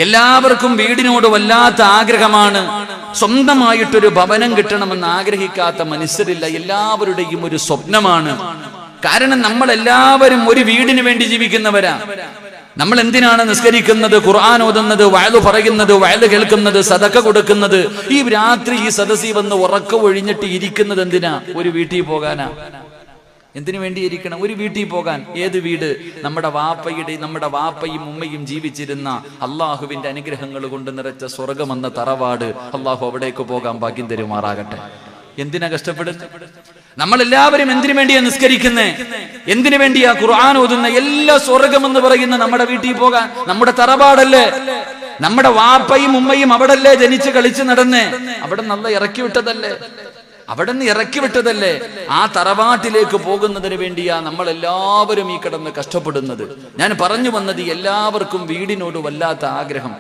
എല്ലാവർക്കും വീടിനോട് വല്ലാത്ത ആഗ്രഹമാണ്. സ്വന്തമായിട്ടൊരു ഭവനം കിട്ടണമെന്ന് ആഗ്രഹിക്കാത്ത മനുഷ്യരില്ല. എല്ലാവരുടെയും ഒരു സ്വപ്നമാണ്. കാരണം നമ്മൾ എല്ലാവരും ഒരു വീടിന് വേണ്ടി ജീവിക്കുന്നവരാ. നമ്മൾ എന്തിനാണ് നിസ്കരിക്കുന്നത്, ഖുർആൻ ഓതുന്നത്, വഅദ് പറയുന്നത്, വഅദ് കേൾക്കുന്നത്, സദഖ കൊടുക്കുന്നത്? ഈ രാത്രി ഈ സദസ്സിൽ വന്ന് ഉറക്കം ഒഴിഞ്ഞിട്ട് ഇരിക്കുന്നത് എന്തിനാ? ഒരു വീട്ടിൽ പോകാനാ. എന്തിനു വേണ്ടി ഇരിക്കണം? ഒരു വീട്ടിൽ പോകാൻ. ഏത് വീട്? നമ്മുടെ വാപ്പയും ഉമ്മയും ജീവിച്ചിരുന്ന അള്ളാഹുവിന്റെ അനുഗ്രഹങ്ങൾ കൊണ്ട് നിറച്ച സ്വർഗമെന്ന തറവാട്. അള്ളാഹു അവിടേക്ക് പോകാൻ ഭാഗ്യം തരുമാറാകട്ടെ. എന്തിനാ കഷ്ടപ്പെടുന്നത്? നമ്മളെല്ലാവരും എന്തിനു വേണ്ടിയാ നിസ്കരിക്കുന്നേ? എന്തിനു വേണ്ടിയാ ഖുർആൻ ഓതുന്ന? എല്ലാ സ്വർഗമെന്ന് പറയുന്ന നമ്മുടെ വീട്ടിൽ പോകാൻ. നമ്മുടെ തറവാടല്ലേ? നമ്മുടെ വാപ്പയും ഉമ്മയും അവിടല്ലേ ജനിച്ച് കളിച്ച് നടന്നേ? അവിടെ നല്ല ഇറക്കി വിട്ടതല്ലേ? ആ തറവാട്ടിലേക്ക് പോകുന്നതിന് വേണ്ടിയാ നമ്മൾ എല്ലാവരും ഈ കിടന്ന് കഷ്ടപ്പെടുന്നത്. ഞാൻ പറഞ്ഞു വന്നത്, എല്ലാവർക്കും വീടിനോട് വല്ലാത്ത ആഗ്രഹം.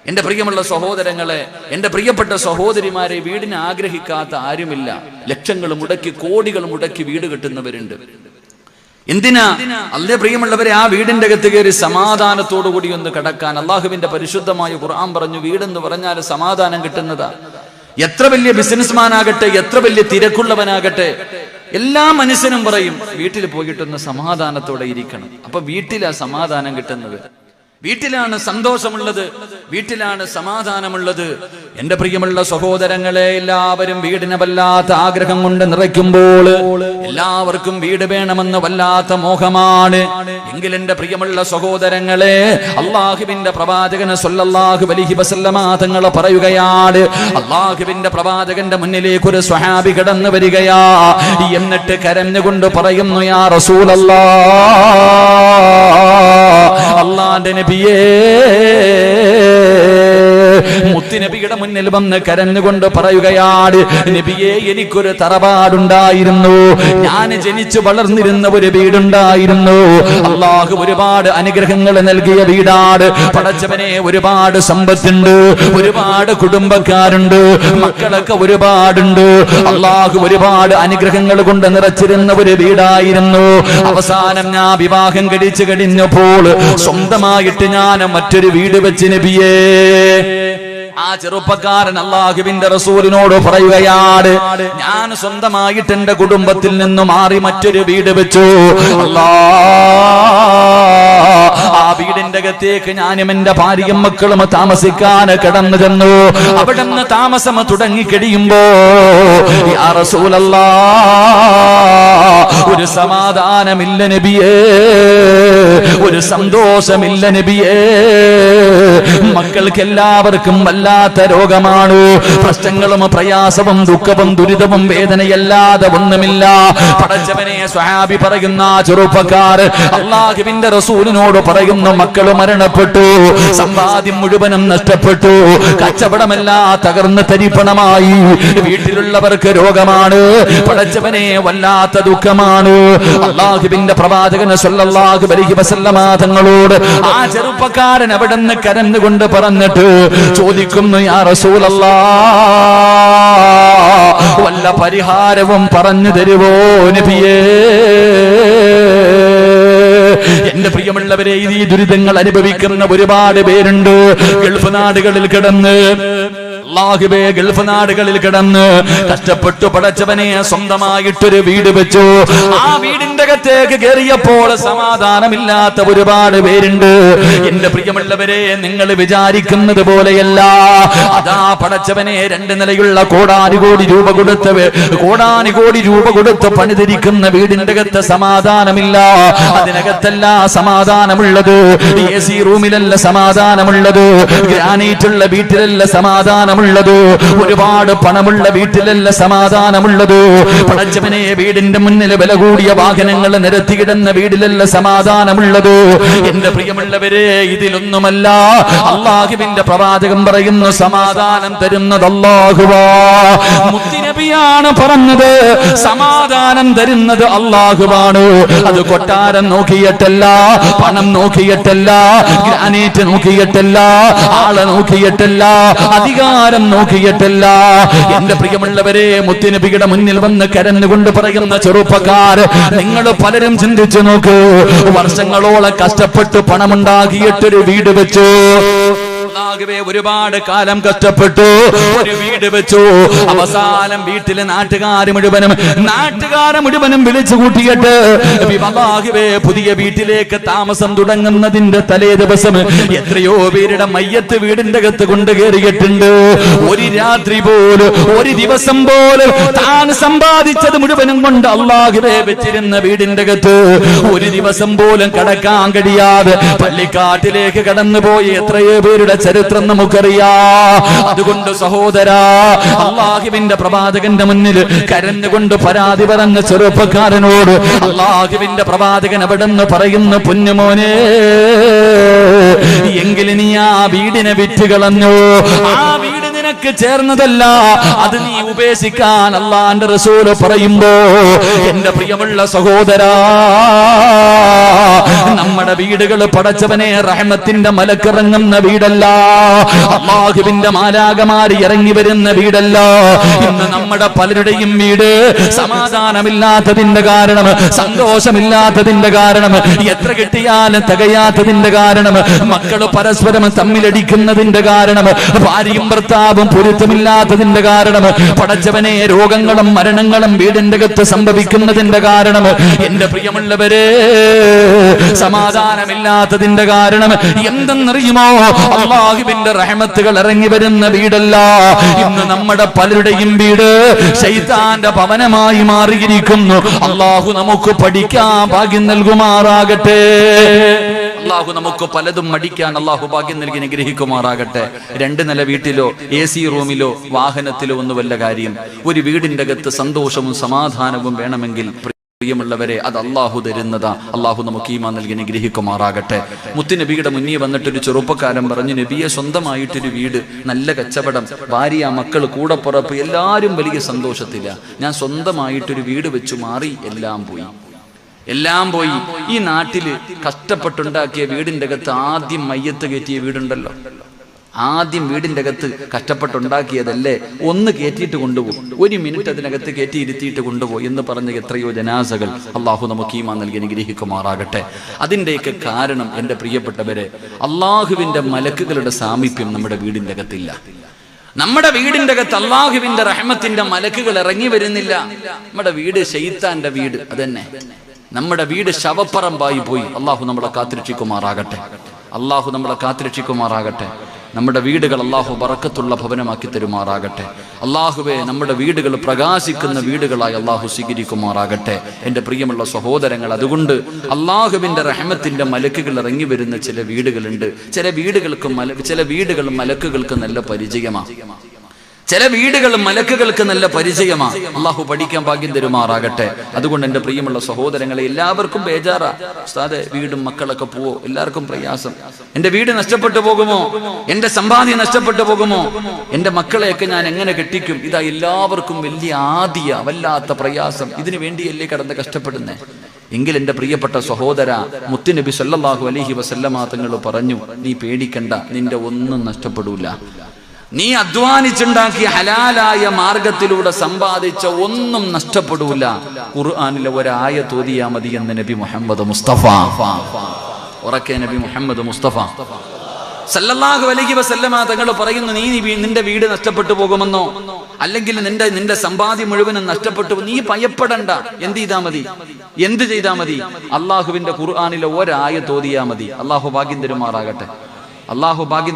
എന്റെ പ്രിയമുള്ള സഹോദരങ്ങളെ, എന്റെ പ്രിയപ്പെട്ട സഹോദരിമാരെ, വീടിന് ആഗ്രഹിക്കാത്ത ആരുമില്ല. ലക്ഷങ്ങൾ മുടക്കി, കോടികൾ മുടക്കി വീട് കെട്ടുന്നവരുണ്ട്. എന്തിനാ? അല്ലേ പ്രിയമുള്ളവരെ, ആ വീടിന്റെ അകത്ത് കയറി സമാധാനത്തോടു കൂടി ഒന്ന് കിടക്കാൻ. അള്ളാഹുവിന്റെ പരിശുദ്ധമായ ഖുർആൻ പറഞ്ഞു, വീടെന്ന് പറഞ്ഞാൽ സമാധാനം കിട്ടുന്നതാ. എത്ര വലിയ ബിസിനസ്മാൻ ആകട്ടെ, എത്ര വലിയ തിരക്കുള്ളവനാകട്ടെ, എല്ലാ മനുഷ്യനും പറയും വീട്ടിൽ പോയിട്ടൊന്ന് സമാധാനത്തോടെ ഇരിക്കണം. അപ്പൊ വീട്ടിലാ സമാധാനം കിട്ടുന്നത്, വീട്ടിലാണ് സന്തോഷമുള്ളത്, വീട്ടിലാണ് സമാധാനമുള്ളത്. എന്റെ പ്രിയമുള്ള സഹോദരങ്ങളെ, എല്ലാവരും വീടിന് വല്ലാത്ത ആഗ്രഹം കൊണ്ട് നിറയ്ക്കുമ്പോൾ എല്ലാവർക്കും വീട് വേണമെന്ന് വല്ലാത്ത മോഹമാണ്. എങ്കിൽ എന്റെ പ്രിയമുള്ള സഹോദരങ്ങളെ, അള്ളാഹുവിന്റെ പ്രവാചകൻ സ്വല്ലല്ലാഹു അലൈഹി വസല്ലമ തങ്ങൾ പറയുകയാണ്, അള്ളാഹുവിന്റെ പ്രവാചകന്റെ മുന്നിലേക്ക് ഒരു സ്വഹാബി കടന്നു വരികയാ. എന്നിട്ട് കരഞ്ഞുകൊണ്ട് പറയുന്നു, യാ റസൂലല്ലാഹ്, അല്ലാഹുവിന്റെ നബിയേ, മുത്തുനബിയുടെ മുന്നിൽ വന്ന് കരഞ്ഞുകൊണ്ട് പറയുകയാണ്, നബിയേ, എനിക്കൊരു തറവാടുണ്ടായിരുന്നു, ഞാൻ ജനിച്ചു വളർന്നിരുന്ന ഒരു വീടുണ്ടായിരുന്നു. അള്ളാഹു ഒരുപാട് അനുഗ്രഹങ്ങൾ നൽകിയ വീടാണ്. പടച്ചവനെ, ഒരുപാട് സമ്പത്തുണ്ട്, ഒരുപാട് കുടുംബക്കാരുണ്ട്, മക്കളൊക്കെ ഒരുപാടുണ്ട്. അള്ളാഹു ഒരുപാട് അനുഗ്രഹങ്ങൾ കൊണ്ട് നിറച്ചിരുന്ന ഒരു വീടായിരുന്നു. അവസാനം ഞാൻ വിവാഹം കഴിച്ചു കഴിഞ്ഞപ്പോൾ സ്വന്തമായിട്ട് ഞാൻ മറ്റൊരു വീട് വെച്ച് നബിയേ. ആ ചെറുപ്പക്കാരൻ അല്ലാഹുവിന്റെ റസൂലിനോട് പറയുകയാണ്, ഞാൻ സ്വന്തമായിട്ട് എന്റെ കുടുംബത്തിൽ നിന്ന് മാറി മറ്റൊരു വീട് വെച്ചു. ആ വീടിന്റെ അകത്തേക്ക് ഞാനും എന്റെ ഭാര്യയും മക്കളും താമസിക്കാൻ കടന്നു ചെന്നു. അവിടെ നിന്ന് താമസം തുടങ്ങിക്കഴിയുമ്പോ, യാ റസൂലല്ലാഹ്, ഒരു സമാധാനമില്ല നബിയേ, ഒരു സന്തോഷമില്ല നബിയേ. മക്കൾക്ക് എല്ലാവർക്കും വല്ലാത്ത രോഗമാണ്. പ്രശ്നങ്ങളും പ്രയാസവും ദുഃഖവും ദുരിതവും വേദനയല്ലാതെ ഒന്നുമില്ല. പടച്ചവനെ, സ്വഹാബി പറയുന്ന ചെറുപ്പക്കാർ അല്ലാഹുവിന്റെ റസൂലിനോട് പറയുന്നു, മക്കൾ മരണപ്പെട്ടു, സമ്പാദ്യം മുഴുവനും നഷ്ടപ്പെട്ടു, കച്ചവടമെല്ലാം തകർന്ന് തരിപ്പണമായി, വീട്ടിലുള്ളവർക്ക് രോഗമാണ്. പടച്ചവനെ, വല്ലാത്ത ദുഃഖമാണ്. അല്ലാഹുവിന്റെ പ്രവാചകൻ സ്വല്ലല്ലാഹു അലൈഹി വസല്ലമ തങ്ങളോട് ആ ചെറുപ്പക്കാരൻ അവിടെ നിന്ന് കരഞ്ഞുകൊണ്ട് പറഞ്ഞിട്ട് ചോദിക്കുന്നു, യാ റസൂലല്ലാഹ്, വല്ല പരിഹാരവും പറഞ്ഞു തരുവോ നബിയേ? എന്റെ പ്രിയമുള്ളവരെ, ഈ ദുരിതങ്ങൾ അനുഭവിക്കുന്ന ഒരുപാട് പേരുണ്ട്. ഗൾഫ് നാടുകളിൽ കിടന്ന്, അല്ലാഹുവേ, ഗൾഫ് നാടുകളിൽ കിടന്ന് കഷ്ടപ്പെട്ടു പടച്ചവനെ സ്വന്തമായിട്ടൊരു വീട് വെച്ചു. ആ വീടിന്റെ അകത്തേക്ക് കയറിയപ്പോൾ സമാധാനമില്ലാത്ത ഒരുപാട് പേരുണ്ട്. എന്റെ പ്രിയമുള്ളവരെ, നിങ്ങൾ വിചാരിക്കുന്നത് പോലെയല്ല. അതാ പടച്ചവനെ, 2 നിലയുള്ള കോടാനുകോടി രൂപ കൊടുത്ത് പണിതിരിക്കുന്ന വീടിന്റെ അകത്ത് സമാധാനമില്ല. അതിനകത്തല്ല സമാധാനമുള്ളത്, AC റൂമിലല്ല സമാധാനമുള്ളത്, ഗ്രാനൈറ്റുള്ള വീട്ടിലല്ല സമാധാനമുള്ളത്, ഒരുപാട് പണമുള്ള വീട്ടിലല്ല സമാധാനമുള്ളത്. പടച്ചവനെ, വീടിന്റെ മുന്നിൽ വില കൂടിയ വാഹനങ്ങൾ നിരത്തിയിടുന്ന വീടിലല്ല സമാധാനമുള്ളത്. എന്റെ പ്രിയമുള്ളവരെ, ഇതിലൊന്നുമല്ല. അല്ലാഹുവിന്റെ പ്രവാചകൻ പറയുന്നു, സമാധാനം തരുന്നത് അല്ലാഹുവാ. മുത്തുനബിയാണ് പറഞ്ഞത്, സമാധാനം തരുന്നത് അല്ലാഹുവാണ്. അത് കൊട്ടാരം നോക്കിയിട്ടല്ല, പണം നോക്കിയിട്ടല്ല, ഗ്രാനൈറ്റ് നോക്കിയിട്ടല്ല, ആളെ നോക്കിയിട്ടല്ല, അധികാരം നോക്കിയിട്ടല്ല. എന്റെ പ്രിയമുള്ളവരെ, മുത്തുനബിയുടെ മുന്നിൽ വന്ന് കരഞ്ഞുകൊണ്ട് പറയുന്ന ചെറുപ്പക്കാർ, നിങ്ങൾ പലരും ചിന്തിച്ചു നോക്ക്, വർഷങ്ങളോളം കഷ്ടപ്പെട്ട് പണമുണ്ടാക്കിയിട്ടൊരു വീട് വെച്ചു. അല്ലാഹുവേ ഒരുപാട് കാലം കഷ്ടപ്പെട്ടു, ഒരു വീട് വെച്ചു. അവസാനം വീട്ടിലെ നാട്ടുകാരെ മുഴുവനും വിളിച്ചു കൂട്ടിയിട്ട് അല്ലാഹുവേ പുതിയ വീട്ടിലേക്ക് താമസം തുടങ്ങുന്നതിന്റെ തലേ ദിവസം എത്രയോ പേരുടെ മയ്യത്ത് വീടിന്റെ അകത്ത് കൊണ്ട് കയറിയിട്ടുണ്ട്. ഒരു രാത്രി പോലും, ഒരു ദിവസം പോലും താൻ സമ്പാദിച്ചത് മുഴുവനും കൊണ്ട് അല്ലാഹുവേ വെച്ചിരുന്ന വീടിന്റെ അകത്ത് ഒരു ദിവസം പോലും കടക്കാൻ കഴിയാതെ പള്ളിക്കാട്ടിലേക്ക് കടന്നുപോയി എത്രയോ പേരുടെ ചരിത്രം നമുക്കറിയാം. അതുകൊണ്ട് സഹോദരാ, അല്ലാഹുവിന്റെ പ്രവാചകന്റെ മുന്നിൽ കരഞ്ഞുകൊണ്ട് പരാതി പറഞ്ഞ ചെറുപ്പക്കാരനോട് അല്ലാഹുവിന്റെ പ്രവാചകൻ അവിടെന്ന് പറയുന്നു, പൊന്നുമോനെ, എങ്കിലും നീ ആ വീടിനെ വിറ്റ് കളഞ്ഞു. ആ വീട് നിനക്ക് ചേർന്നതല്ല, അത് നീ ഉപേക്ഷിക്കാൻ അല്ലാഹുവിന്റെ റസൂൽ പറയുമ്പോ എന്റെ പ്രിയമുള്ള സഹോദരാ, നമ്മുടെ വീടുകൾ പടച്ചവനെ റഹ്മത്തിന്റെ മലക്കിറങ്ങുന്ന വീടല്ല, അല്ലാഹുവിന്റെ മാലാഖമാർ ഇറങ്ങി വരുന്ന വീടല്ല. ഇന്ന് നമ്മുടെ പലരുടെയും വീട് സമാധാനമില്ലാത്തതിന്റെ കാരണം, സന്തോഷമില്ലാത്തതിന്റെ കാരണം, എത്ര കിട്ടിയാലും തികയാത്തതിന്റെ കാരണം, മക്കൾ പരസ്പരം തമ്മിലടിക്കുന്നതിന്റെ കാരണം, ഭാര്യയും ഭർത്താവും പൊരുത്തമില്ലാത്തതിന്റെ കാരണം, പടച്ചവനെ രോഗങ്ങളും മരണങ്ങളും വീടിന്റെ അകത്ത് സംഭവിക്കുന്നതിന്റെ കാരണം, എന്റെ പ്രിയമുള്ളവരെ സമാധാനമില്ലാത്തതിന്റെ കാരണം എന്തെന്നറിയുമോ? അല്ലാഹുവിന്റെ റഹ്മത്തുകൾ ഇറങ്ങി വരുന്ന വീടല്ല. ഇന്ന് നമ്മുടെ പലരുടെയും വീട് ശൈത്താന്റെ ഭവനമായി മാറിയിരിക്കുന്നു. അല്ലാഹു നമുക്ക് പഠിക്കാൻ ഭാഗ്യം നൽകുമാറാകട്ടെ. അല്ലാഹു നമുക്ക് പലതും മടിക്കാൻ അല്ലാഹു ഭാഗ്യം നൽകി അനുഗ്രഹിക്കുമാറാകട്ടെ. 2 നില വീട്ടിലോ AC റൂമിലോ വാഹനത്തിലോ ഒന്നും വല്ല കാര്യം. ഒരു വീടിന്റെ അകത്ത് സന്തോഷവും സമാധാനവും വേണമെങ്കിൽ പ്രിയമുള്ളവരെ അത് അല്ലാഹു തരുന്നതാ. അല്ലാഹു നമുക്ക് ഈമാൻ നൽകി അനുഗ്രഹിക്കുമാറാകട്ടെ. മുത്തുനബിയുടെ മുന്നിൽ വന്നിട്ടൊരു ചെറുപ്പക്കാരൻ പറഞ്ഞു, നബിയെ, സ്വന്തമായിട്ടൊരു വീട്, നല്ല കച്ചവടം, ഭാര്യ, മക്കൾ, കൂടപ്പുറപ്പ്, എല്ലാവരും വലിയ സന്തോഷത്തില്ല. ഞാൻ സ്വന്തമായിട്ടൊരു വീട് വെച്ചു മാറി, എല്ലാം പോയി. ഈ നാട്ടില് കഷ്ടപ്പെട്ടുണ്ടാക്കിയ വീടിന്റെ അകത്ത് ആദ്യം മയ്യത്ത് കയറ്റിയ വീടുണ്ടല്ലോ, ആദ്യം വീടിന്റെ അകത്ത് കഷ്ടപ്പെട്ടുണ്ടാക്കിയതല്ലേ, ഒന്ന് കയറ്റിയിട്ട് കൊണ്ടുപോകും, 1 മിനിറ്റ് അതിനകത്ത് കയറ്റി ഇരുത്തിയിട്ട് കൊണ്ടുപോയി എന്ന് പറഞ്ഞ എത്രയോ ജനാസകൾ. അല്ലാഹു നമുക്ക് ഈമാൻ നൽകി അനുഗ്രഹിക്കുമാറാകട്ടെ. അതിൻ്റെയൊക്കെ കാരണം എൻ്റെ പ്രിയപ്പെട്ടവരെ, അല്ലാഹുവിന്റെ മലക്കുകളുടെ സാമീപ്യം നമ്മുടെ വീടിന്റെ അകത്തില്ല. നമ്മുടെ വീടിന്റെ അകത്ത് അല്ലാഹുവിന്റെ റഹ്മത്തിന്റെ മലക്കുകൾ ഇറങ്ങി വരുന്നില്ല. നമ്മുടെ വീട് ശൈത്താന്റെ വീട്, അതന്നെ നമ്മുടെ വീട് ശവപ്പറമ്പായി പോയി. അല്ലാഹു നമ്മളെ കാത്തുരക്ഷിക്കുമാറാകട്ടെ. നമ്മുടെ വീടുകൾ അല്ലാഹു ബറക്കത്തുള്ള ഭവനമാക്കി തരുമാറാകട്ടെ. അല്ലാഹുവേ, നമ്മുടെ വീടുകൾ പ്രകാശിക്കുന്ന വീടുകളായി അല്ലാഹു സ്വീകരിക്കുമാറാകട്ടെ. എൻ്റെ പ്രിയമുള്ള സഹോദരങ്ങൾ, അതുകൊണ്ട് അല്ലാഹുവിൻ്റെ റഹ്മത്തിന്റെ മലക്കുകൾ ഇറങ്ങി വരുന്ന ചില വീടുകളുണ്ട്. ചില വീടുകൾ മലക്കുകൾക്ക് നല്ല പരിചയമാണ്. ചില വീടുകൾ മലക്കുകൾക്ക് നല്ല പരിചയമാണ്. അല്ലാഹു പഠിക്കാൻ ഭാഗ്യം തരുമാറാകട്ടെ. അതുകൊണ്ട് എൻ്റെ പ്രിയമുള്ള സഹോദരങ്ങളെ, എല്ലാവർക്കും ബേജാറാ, ഉസ്താദേ വീടും മക്കളൊക്കെ പോവോ, എല്ലാവർക്കും പ്രയാസം. എൻ്റെ വീട് നഷ്ടപ്പെട്ടു പോകുമോ, എൻ്റെ സമ്പാദ്യം നഷ്ടപ്പെട്ടു പോകുമോ, എൻ്റെ മക്കളെയൊക്കെ ഞാൻ എങ്ങനെ കെട്ടിക്കും? ഇതാ എല്ലാവർക്കും വലിയ വല്ലാത്ത പ്രയാസം. ഇതിനു വേണ്ടിയല്ലേ കടന്ന് കഷ്ടപ്പെടുന്നേ? എങ്കിൽ എൻ്റെ പ്രിയപ്പെട്ട സഹോദര, മുത്തുനബി സല്ലല്ലാഹു അലൈഹി വസല്ലമ തങ്ങൾ പറഞ്ഞു, നീ പേടിക്കണ്ട, നിന്റെ ഒന്നും നഷ്ടപ്പെടൂല. നീ അധ്വാനിച്ചുണ്ടാക്കിയ ഹലാലായ മാർഗത്തിലൂടെ സമ്പാദിച്ച ഒന്നും നഷ്ടപ്പെടൂല. ഖുർആനിലെ ഒരായത്ത് ഓതിയാ മതി എന്ന് നബി മുഹമ്മദ് മുസ്തഫ. ഉറക്കെ നബി മുഹമ്മദ് മുസ്തഫ സല്ലല്ലാഹു അലൈഹി വസല്ലമ തങ്ങൾ പറയുന്നു, നിന്റെ വീട് നഷ്ടപ്പെട്ടു പോകുമെന്നോ, അല്ലെങ്കിൽ നിന്റെ സമ്പാദ്യം മുഴുവനും നഷ്ടപ്പെട്ടു, നീ ഭയപ്പെടണ്ട. എന്ത് ചെയ്താ മതി? അള്ളാഹുവിന്റെ ഖുർആനിലെ ഒരായത്ത് ഓതിയാ മതി. അള്ളാഹു ഭാഗ്യം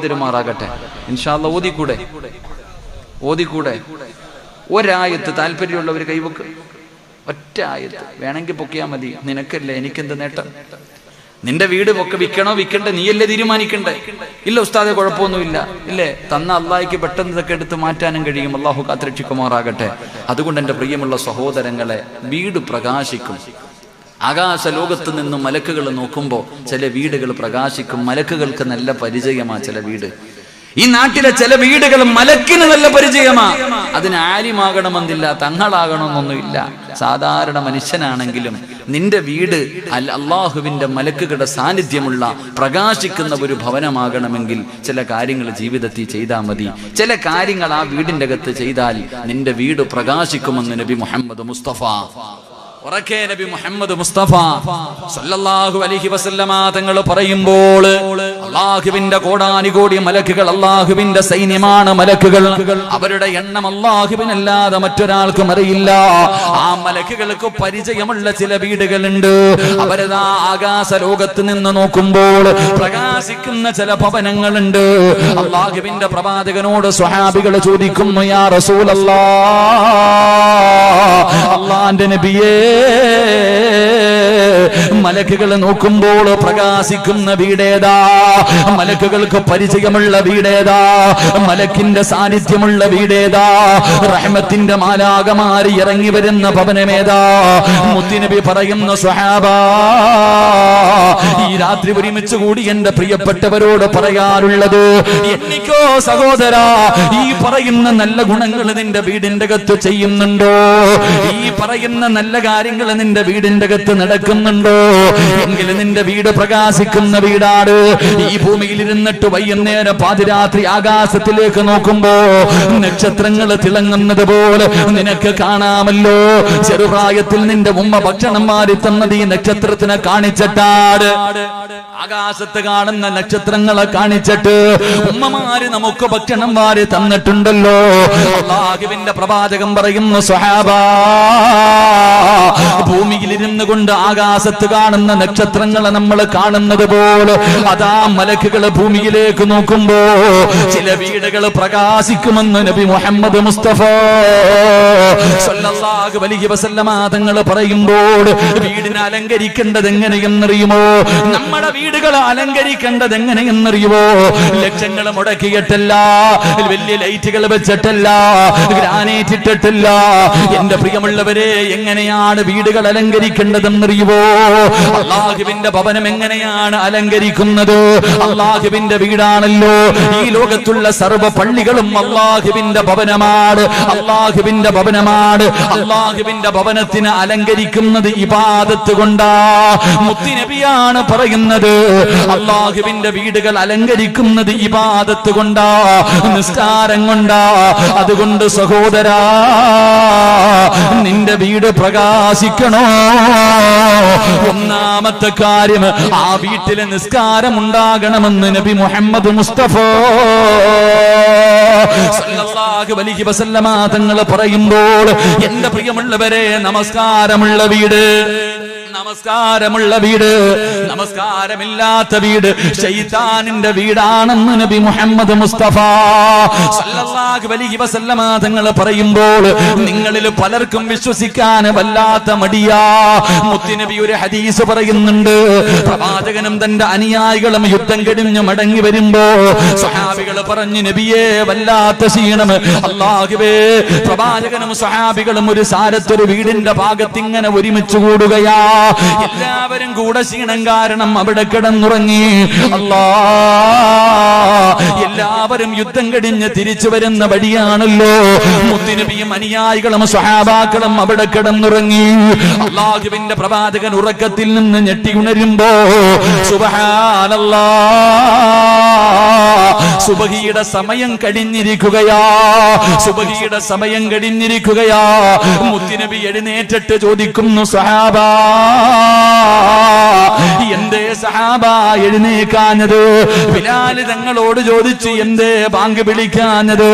തരുമാറാകട്ടെ. ഇൻഷാ അല്ലാഹ് ഓതിക്കൂടെ? ഒരായത്ത് താല്പര്യമുള്ളവർ കൈവക്ക്. ഒറ്റ ആയത്ത് വേണമെങ്കിൽ പൊക്കിയാ മതി. നിനക്കല്ലേ, എനിക്കെന്ത് നേട്ടം? നിന്റെ വീട് വിൽക്കണോ വിൽക്കണ്ടേ നീയല്ലേ തീരുമാനിക്കണ്ടേ? ഇല്ല ഉസ്താദെ, കുഴപ്പമൊന്നുമില്ല. ഇല്ലേ, തന്ന അള്ളാഹിക്ക് പെട്ടെന്ന് ഇതൊക്കെ എടുത്ത് മാറ്റാനും കഴിയും. അള്ളാഹു കാത്തുരക്ഷിക്കുമാറാകട്ടെ. അതുകൊണ്ട് എൻ്റെ പ്രിയമുള്ള സഹോദരങ്ങളെ, വീട് പ്രകാശിക്കും. ആകാശ ലോകത്ത് നിന്നും മലക്കുകൾ നോക്കുമ്പോൾ ചില വീടുകൾ പ്രകാശിക്കും. മലക്കുകൾക്ക് നല്ല പരിചയമാണ് ചില വീട്. ഈ നാട്ടിലെ ചില വീടുകൾ മലക്കിന് നല്ല പരിചയമാ. അതിന് ആലിമാകണമെന്നില്ല, തങ്ങളാകണമെന്നൊന്നുമില്ല. സാധാരണ മനുഷ്യനാണെങ്കിലും നിന്റെ വീട് അല്ലാഹുവിന്റെ മലക്കുകളുടെ സാന്നിധ്യമുള്ള പ്രകാശിക്കുന്ന ഒരു ഭവനമാകണമെങ്കിൽ ചില കാര്യങ്ങൾ ജീവിതത്തിൽ ചെയ്താൽ മതി. ചില കാര്യങ്ങൾ ആ വീടിന്റെ അകത്ത് ചെയ്താൽ നിന്റെ വീട് പ്രകാശിക്കുമെന്ന് നബി മുഹമ്മദ് മുസ്തഫ ഉറക്കെ നബി മുഹമ്മദ് മുസ്തഫ സല്ലല്ലാഹു അലൈഹി വസല്ലമ തങ്ങൾ പറയുമ്പോൾ അല്ലാഹുവിന്റെ കോടാനുകോടി മലക്കുകൾ അല്ലാഹുവിന്റെ സൈന്യമാണ് മലക്കുകൾ. അവരുടെ എണ്ണം അല്ലാഹുവിനല്ലാതെ മറ്റൊരാൾക്കും അറിയില്ല. ആ മലക്കുകൾക്ക് പരിചയമുള്ള ചില വീടുകളുണ്ട്. അവരതാ ആകാശ ലോകത്ത് നിന്ന് നോക്കുമ്പോൾ പ്രകാശിക്കുന്ന ചില ഭവനങ്ങളുണ്ട്. അല്ലാഹുവിന്റെ പ്രവാചകനോട് സ്വഹാബികൾ ചോദിക്കുന്നു, യാ റസൂലല്ലാഹ്, അല്ലാഹുവിന്റെ നബിയേ, മലക്കുകൾ നോക്കുമ്പോൾ പ്രകാശിക്കുന്ന വീടേതാ? മലക്കുകൾക്ക് പരിചയമുള്ള വീടേതാ? മലക്കിന്റെ സാന്നിധ്യമുള്ള വീടേതാ? റഹ്മത്തിന്റെ മാലാകമാരി ഇറങ്ങി വരുന്ന ഭവനമേതാ? മുത്തുനബി പറയുന്ന സ്വഹാബാ, ഈ രാത്രി ഒരുമിച്ച് കൂടി എന്റെ പ്രിയപ്പെട്ടവരോട് പറയാറുള്ളത്, എനിക്കോ സഹോദരാ, ഈ പറയുന്ന നല്ല ഗുണങ്ങൾ നിന്റെ വീടിന്റെ അകത്ത് ചെയ്യുന്നുണ്ടോ? ഈ പറയുന്ന നല്ല കാര്യങ്ങൾ നിന്റെ വീടിന്റെ അകത്ത് നടക്കുന്നുണ്ടോ? എങ്കിൽ നിന്റെ വീട് പ്രകാശിക്കുന്ന വീടാണ്. ഈ ഭൂമിയിൽ ഇരുന്നിട്ട് വൈകുന്നേരം പാതിരാത്രി ആകാശത്തിലേക്ക് നോക്കുമ്പോ നക്ഷത്രങ്ങൾ തിളങ്ങുന്നത് പോലെ നിനക്ക് കാണാമല്ലോ. ചെറുപ്രായത്തിൽ നിന്റെ ഉമ്മ ഭക്ഷണം മാറി തന്നത് ഈ നക്ഷത്രത്തിനെ കാണിച്ചിട്ടാണ്. ആകാശത്ത് കാണുന്ന നക്ഷത്രങ്ങളെ കാണിച്ചിട്ട് ഉമ്മമാര് നമുക്ക് ഭക്ഷണം വാരി തന്നിട്ടുണ്ടല്ലോ. അല്ലാഹുവിന്റെ പ്രവാചകൻ പറയുന്നു, സ്വഹാബാ, ഭൂമിയിൽ ഇരുന്നു കൊണ്ട് ആകാശത്ത് കാണുന്ന നക്ഷത്രങ്ങളെ നമ്മൾ കാണുന്നത് പോലെ അതാ മലക്കുകൾ ഭൂമിയിലേക്ക് നോക്കുമ്പോ ചില വീടുകൾ പ്രകാശിക്കുമെന്ന് നബി മുഹമ്മദ് മുസ്തഫ സല്ലല്ലാഹു അലൈഹി വസല്ലമ തങ്ങൾ പറയുമ്പോൾ വീടിനെ അലങ്കരിക്കേണ്ടത് എങ്ങനെയെന്നറിയുമോ? നമ്മുടെ വീടുകളെ അലങ്കരിക്കേണ്ടത് എങ്ങനെയെന്നറിയുമോ? ലക്ഷങ്ങൾ മുടക്കിയിട്ടല്ല, വലിയ ലൈറ്റുകൾ വെച്ചിട്ടല്ല, ഗ്രാനൈറ്റ് ഇട്ടിട്ടില്ല. എന്റെ പ്രിയമുള്ളവരെ, എങ്ങനെയാണ് വീടുകൾ അലങ്കരിക്കേണ്ടതെന്നറിയുമോ? അല്ലാഹുവിന്റെ ഭവനം എങ്ങനെയാണ് അലങ്കരിക്കുന്നത്? അല്ലാഹുവിന്റെ വീടാണല്ലോ. ഈ ലോകത്തുള്ള സർവ്വ പള്ളികളും അല്ലാഹുവിന്റെ ഭവനമാണ്. അല്ലാഹുവിന്റെ ഭവനമാണ്. അല്ലാഹുവിന്റെ ഭവനത്തിന് അലങ്കരിക്കുന്നത് ഇബാദത്ത് കൊണ്ടാ. മുത്തുനബിയാണ് പറയുന്നത്, അല്ലാഹുവിന്റെ വീടുകൾ അലങ്കരിക്കുന്നത് ഇബാദത്ത് കൊണ്ടാ, നിസ്കാരം കൊണ്ടാ. അതുകൊണ്ട് സഹോദരാ, നിന്റെ വീട് പ്രകാശിക്കണോ? ഒന്നാമത്തെ കാര്യം, ആ വീട്ടിലെ നിസ്കാരം ഉണ്ടാകണമെന്ന് നബി മുഹമ്മദ് മുസ്തഫ സല്ലല്ലാഹു അലൈഹി വസല്ലമ തങ്ങൾ പറയുമ്പോൾ എന്റെ പ്രിയമുള്ളവരെ, നമസ്കാരമുള്ള വീട്, നമസ്കാരമുള്ള വീട്, നമസ്കാരമില്ലാത്ത വീട് ശൈത്താനിന്റെ വീടാണെന്ന് നബി മുഹമ്മദ് മുസ്തഫ സല്ലല്ലാഹു അലൈഹി വസല്ലമ തങ്ങൾ പറയുമ്പോൾ നിങ്ങളിൽ പലർക്കും വിശ്വസിക്കാൻ വല്ലാത്ത മടിയാ. മുത്തുനബി ഒരു ഹദീസ് പറയുന്നുണ്ട്, പ്രവാചകനും തന്റെ അനുയായികളും യുദ്ധം കഴിഞ്ഞ് മടങ്ങി വരുമ്പോ സ്വഹാബികൾ പറഞ്ഞു, നബിയേ, വല്ലാത്ത ക്ഷീണം. അല്ലാഹുവേ, പ്രവാചകനും സ്വഹാബികളും ഒരു സാരത്തൊരു വീടിന്റെ ഭാഗത്ത് ഇങ്ങനെ ഒരുമിച്ച് കൂടുകയാ. എല്ലാവരും കൂടെ ക്ഷീണം കാരണം അവിടെ കിടന്നുറങ്ങി. എല്ലാവരും യുദ്ധം കഴിഞ്ഞ് തിരിച്ചു വരുന്ന വഴിയാണല്ലോ. മുത്തുനബിയും അനുയായികളും സ്വഹാബാക്കളും അവിടെ കിടന്നുറങ്ങി. അല്ലാഹുവിന്റെ പ്രവാചകൻ ഉറക്കത്തിൽ നിന്ന് ഞെട്ടി ഉണരുമ്പോ സുബ്ഹാനല്ലാഹ്, സുബഹിയുടെ സമയം കഴിഞ്ഞിരിക്കുകയാ. സുബഹിയുടെ സമയം കഴിഞ്ഞിരിക്കുകയാ. മുത്തുനബി എഴുന്നേറ്റിട്ട് ചോദിക്കുന്നു, സഹാബാ, എന്തേ സഹാബാ എഴുന്നേക്കാഞ്ഞത്? ബിലാല് തങ്ങളോട് ചോദിച്ചു, എന്തേ ബാങ്ക് വിളിക്കാഞ്ഞത്?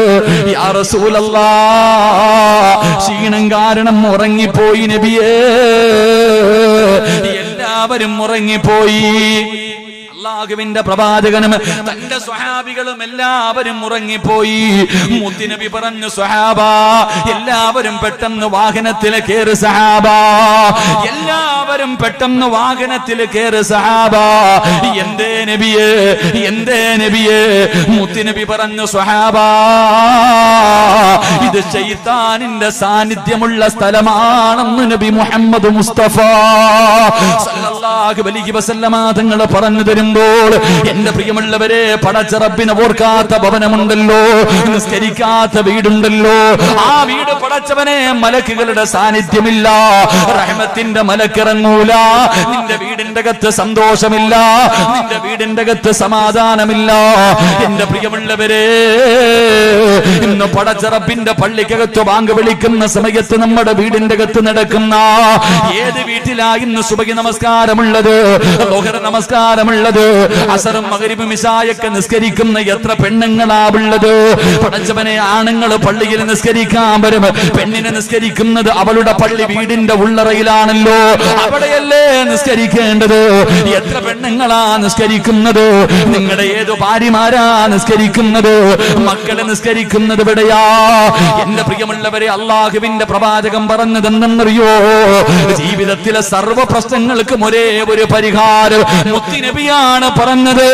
യാ റസൂലല്ലാഹ്, ക്ഷീണം കാരണം ഉറങ്ങിപ്പോയി നബിയേ. എല്ലാവരും ഉറങ്ങിപ്പോയി. അല്ലാഹുവിന്റെ പ്രവാചകനും തന്റെ സ്വഹാബികളും എല്ലാവരും ഉറങ്ങിപ്പോയി. മുത്തുനബി പറഞ്ഞു, സ്വഹാബാ, എല്ലാവരും പെട്ടെന്ന് വാഹനത്തിൽ കയറി. സഹാബാ, എല്ലാവരും പെട്ടെന്ന് വാഹനത്തിൽ കയറി. സഹാബാ, എന്തേ നബിയേ, എന്തേ നബിയേ? മുത്തുനബി പറഞ്ഞു, സ്വഹാബാ, ഇത് ശൈത്താനിന്റെ സാന്നിധ്യമുള്ള സ്ഥലമാണെന്ന് നബി മുഹമ്മദ് മുസ്തഫ സല്ലല്ലാഹു അലൈഹി വസല്ലമ തങ്ങൾ പറഞ്ഞു തരുമ്പോൾ, എന്റെ പ്രിയമുള്ളവരെ, പടച്ച റബ്ബിനെ ഓർക്കാത്ത ഭവനമുണ്ടല്ലോ, നിസ്കരിക്കാത്ത വീടുണ്ടല്ലോ. ആ വീട് പടച്ചവനെ മലക്കുകളുടെ സാന്നിധ്യമില്ല, റഹ്മത്തിന്റെ മലക്കിറങ്ങൂല. നിന്റെ വീടിന്റെ അകത്ത് സന്തോഷമില്ല, നിന്റെ വീടിന്റെ അകത്ത് സമാധാനമില്ല. എന്റെ പ്രിയമുള്ളവരെ, ഇന്ന് പടച്ചറപ്പിന്റെ പള്ളിക്കകത്ത് ബാങ്ക് വിളിക്കുന്ന സമയത്ത് നമ്മുടെ വീടിന്റെ അകത്ത് നടക്കുന്ന ഏത് വീട്ടിലാ ഇന്ന് സുബഹി നമസ്കാരമുള്ളത്, ളുഹർ നമസ്കാരമുള്ളത്, അസറും മഗ്രിബും ഇശായൊക്കെ നിസ്കരിക്കുന്ന എത്ര പെണ്ണുങ്ങളാ ഉള്ളത്? പടച്ചവനെ, ആണുങ്ങൾ പള്ളിയിൽ നിസ്കരിക്കാൻ വരും, പെണ്ണിനെ നിസ്കരിക്കുന്നത് അവളുടെ പള്ളി വീടിന്റെ ഉള്ളറയിലാണല്ലോ, അവിടെയല്ലേ നിസ്കരിക്കേണ്ടത്? എത്ര പെണ്ണുങ്ങളാ നിസ്കരിക്കുന്നത്? നിങ്ങളുടെ ഏതു ഭാര്യമാരാ നിസ്കരിക്കുന്നത്? മക്കളെ നിസ്കരിക്കുന്നത് എവിടെയാ? എന്റെ പ്രിയമുള്ളവരെ, അള്ളാഹുവിന്റെ പ്രവാചകൻ പറഞ്ഞതെന്നറിയോ? ജീവിതത്തിലെ സർവ്വ പ്രശ്നങ്ങൾക്കും ഒരേ ഒരു പരിഹാരം മുത്തുനബിയാണ് പറഞ്ഞത്.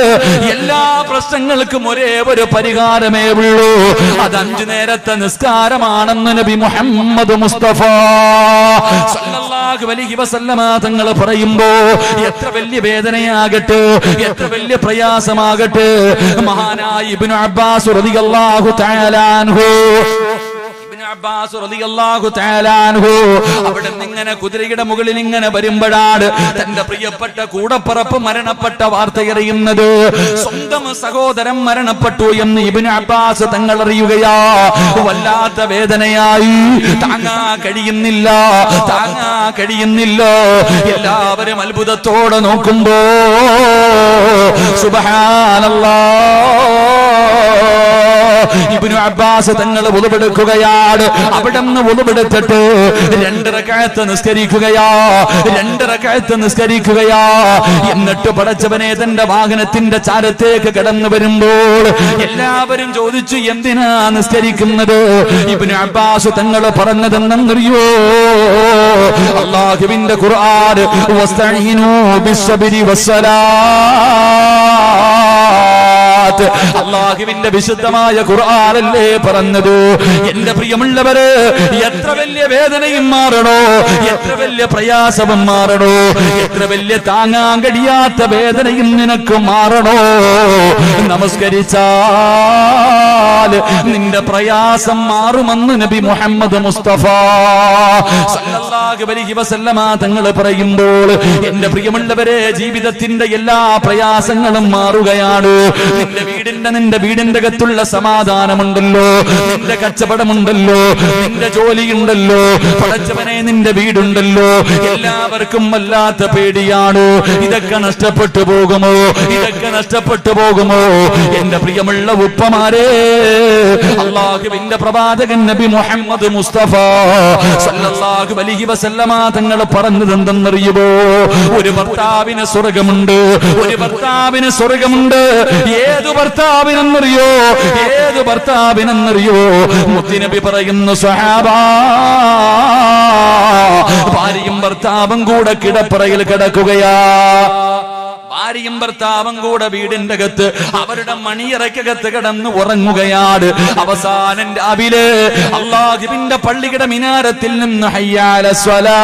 എല്ലാ പ്രശ്നങ്ങൾക്കും ഒരേ ഒരു പരിഹാരമേ ഉള്ളൂ, അത് 5 നേരത്തെ നിസ്കാരമാണെന്ന് നബി മുഹമ്മദ് മുസ്തഫ സല്ലല്ലാഹു അലൈഹി വസല്ലമ തങ്ങൾ പറയുമ്പോ എത്ര വലിയ വേദനയാകട്ടെ, എത്ര വലിയ പ്രയാസമാകട്ടെ, മഹാനായ ഇബ്നു അബ്ബാസ് റളിയല്ലാഹു തആല അൻഹു അവിടെ ഇങ്ങനെ കുതിരയുടെ മുകളിൽ ഇങ്ങനെ വരുമ്പോഴാണ് തന്റെ പ്രിയപ്പെട്ട കൂടപ്പറപ്പ് മരണപ്പെട്ട വാർത്ത അറിയുന്നത്. സ്വന്തം സഹോദരൻ മരണപ്പെട്ടു എന്ന് ഇബ്നു അബ്ബാസ് തങ്ങൾ അറിയുകയാ. വല്ലാത്ത വേദനയായി, താങ്ങാ കഴിയുന്നില്ല. എല്ലാവരും അത്ഭുതത്തോടെ നോക്കുമ്പോ ഇബ്നു അബ്ബാസ് തങ്ങൾ വുളുവെടുക്കുകയാണ്. അവിടെ നിന്ന് വുളുവെടുത്തിട്ട് 2 റക്അത്ത് നിസ്കരിക്കുകയാ. എന്നിട്ട് പടച്ചവനെ തന്റെ വാഹനത്തിന്റെ ചാരത്തേക്ക് കടന്നു വരുമ്പോൾ എല്ലാവരും ചോദിച്ചു, എന്തിനാ നിസ്കരിക്കുന്നത്? ഇബ്നു അബ്ബാസ് തങ്ങൾ പറഞ്ഞതെന്നറിയോ? അല്ലാഹുവിന്റെ ഖുർആൻ, വസ്തഈനൂ ബിസ്സബ്രി വസ്സലാത്ത്, അല്ലാഹുവിന്റെ വിശുദ്ധമായ ഖുർആനല്ലേ പറഞ്ഞത്. എന്റെ പ്രിയമുള്ളവരെ, എത്ര വലിയ വേദനയും മാറണോ, എത്ര വലിയ പ്രയാസവും മാറണോ, എത്ര വലിയ താങ്ങാൻ കഴിയാത്ത വേദനയും നിനക്ക് മാറണോ, നമസ്കരിച്ചാൽ നിന്റെ പ്രയാസം മാറുമെന്ന് നബി മുഹമ്മദ് മുസ്തഫ സല്ലല്ലാഹു അലൈഹി വസല്ലമ തങ്ങൾ പറയുമ്പോൾ എന്റെ പ്രിയമുള്ളവരെ, ജീവിതത്തിന്റെ എല്ലാ പ്രയാസങ്ങളും മാറുകയാണ്. നിന്റെ വീടിന്റെ അകത്തുള്ള സമാധാനമുണ്ടല്ലോ, നിന്റെ കച്ചവടമുണ്ടല്ലോ, നിന്റെ ജോലിയുണ്ടല്ലോ, പടച്ചവനെ നിന്റെ വീടുണ്ടല്ലോ, എല്ലാവർക്കും വല്ലാത്ത പേടിയാണ്. ഇതൊക്കെ നഷ്ടപ്പെട്ടു പോകുമോ? എന്റെ പ്രിയമുള്ള ഉപ്പമാരെ, അല്ലാഹുവിന്റെ പ്രവാചകൻ നബി മുഹമ്മദ് മുസ്തഫ സല്ലല്ലാഹു അലൈഹി വസല്ലമ തങ്ങൾ പറഞ്ഞതെന്തെന്നറിയുമോ? ഒരു ഭർത്താവിന് സ്വർഗമുണ്ട്. ഏതു ഭർത്താവിനെന്നറിയോ? മുത്തുനബി പറയുന്നു, സ്വഹാബാ, ഭാര്യയും ഭർത്താവും കൂടെ കിടപ്പറയിൽ കിടക്കുകയാ. ഭാര്യയും ഭർത്താവും കൂടെ വീടിന്റെ അകത്ത് അവരുടെ മണിയറയ്ക്കകത്ത് കിടന്ന് ഉറങ്ങുകയാണ്. അവസാനം രാവിലെ അല്ലാഹുവിന്റെ പള്ളിയുടെ മിനാരത്തിൽ നിന്ന് ഹയ്യാല സ്വലാ,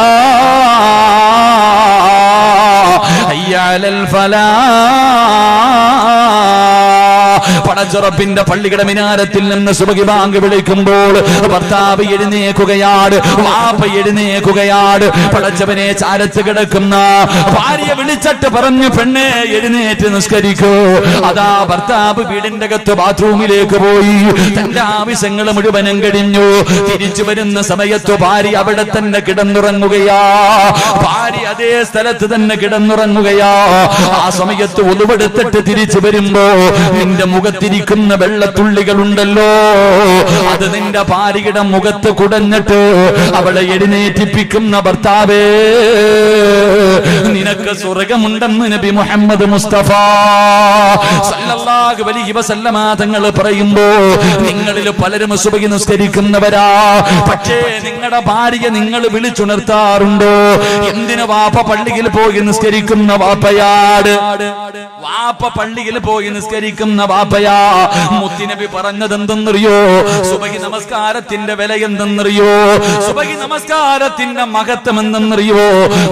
ഹയ്യാലൽ ഫലാ, പടച്ചുറപ്പിന്റെ പള്ളിയുടെ മിനാരത്തിൽ നിന്ന് സുബഹി ബാങ്ക് വിളിക്കുമ്പോൾ ഭർത്താവ് എഴുന്നേക്കുകയാണ്, വാപ്പ എഴുന്നേക്കുകയാണ്. പടച്ചവനെ ചാരത്ത് കിടക്കുന്ന ഭാര്യ വിളിച്ചിട്ട് പറഞ്ഞു, പെണ്ണെ എഴുന്നേറ്റ് നിസ്കരിക്കൂ. അതാ ഭർത്താവ് വീടിന്റെ അകത്ത് ബാത്റൂമിലേക്ക് പോയി, തന്റെ ആവശ്യങ്ങൾ മുഴുവനും കഴിഞ്ഞു. തിരിച്ചു വരുന്ന സമയത്ത് ഭാര്യ അവിടെ തന്നെ കിടന്നുറങ്ങുകയാ. ഭാര്യ അതേ സ്ഥലത്ത് തന്നെ കിടന്നുറങ്ങുകയാ. ആ സമയത്ത് ഒളിവെടുത്തിട്ട് തിരിച്ചു വരുമ്പോ നിന്റെ മുഖത്തിരിക്കുന്ന വെള്ളത്തുള്ളികളുണ്ടല്ലോ, അത് നിന്റെ ഭാര്യയുടെ മുഖത്ത് കുടഞ്ഞിട്ട് അവളെ എഴുന്നേറ്റിപ്പിക്കുന്ന ഭർത്താവേ, നിനക്ക് സ്വർഗമുണ്ടെന്ന് നബി മുഹമ്മദ് മുസ്തഫ സല്ലല്ലാഹു അലൈഹി വസല്ലമ തങ്ങൾ പറയുമ്പോ നിങ്ങളിൽ പലരും സുബഹി നിസ്കരിക്കുന്നവരാ. പക്ഷേ നിങ്ങളുടെ ഭാര്യ നിങ്ങൾ വിളിച്ചുണർത്താറുണ്ടോ? എന്തിനു വാപ്പ പള്ളിയിൽ പോയി നിസ്കരിക്കുന്ന വാപ്പയാട്, വാപ്പ പള്ളിയിൽ പോയി നിസ്കരിക്കുന്ന വാപ്പയാ. മുത്തുനബി പറഞ്ഞത് എന്തെന്നറിയോ? സുബഹി നമസ്കാരത്തിന്റെ വില എന്തെന്നറിയോ? സുബഹി നമസ്കാരത്തിന്റെ മഹത്വം എന്തെന്നറിയോ?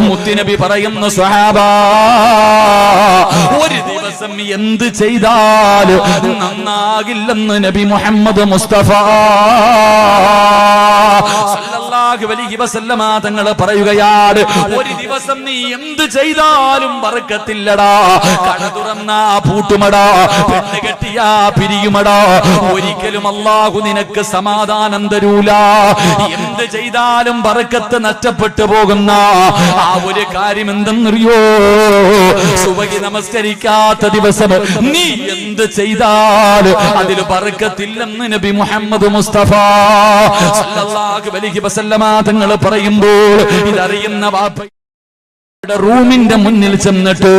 മുത്തുനബി പറയുന്നു, സ്വഹാബാ, ഒരു ദിവസം എന്ത് ചെയ്താലും നന്നാകില്ലെന്ന് നബി മുഹമ്മദ് മുസ്തഫ സല്ലല്ലാഹു അലൈഹി വസല്ലമ തങ്ങൾ പറയുകയാണ്, ഒരു ദിവസം നീ എന്ത് ചെയ്താലും ബർക്കത്തില്ലടാ. കട തുറന്നാ പൂട്ടുമടാ, പെണ്ണ് കെട്ടിയാ പിരിയുമടാ. ഒരിക്കലും അല്ലാഹു നിനക്ക് സമാധാനം തരൂല. എന്ത് ചെയ്താലും ബർക്കത്ത് നഷ്ടപ്പെട്ടു പോകുന്ന ആ ഒരു കാര്യം എന്തെന്നറിയോ? സുബഹി നമസ്കരിക്കാത്ത ദിവസം നീ എന്ത് ചെയ്താൽ അതിൽ ബർക്കത്തില്ലെന്ന് നബി മുഹമ്മദ് മുസ്തഫ സല്ലല്ലാഹു അലൈഹി വസല്ലമ തങ്ങൾ പറയുമ്പോൾ ഇതറിയുന്ന വാപ്പ റൂമിന്റെ മുന്നിൽ ചെന്നിട്ട്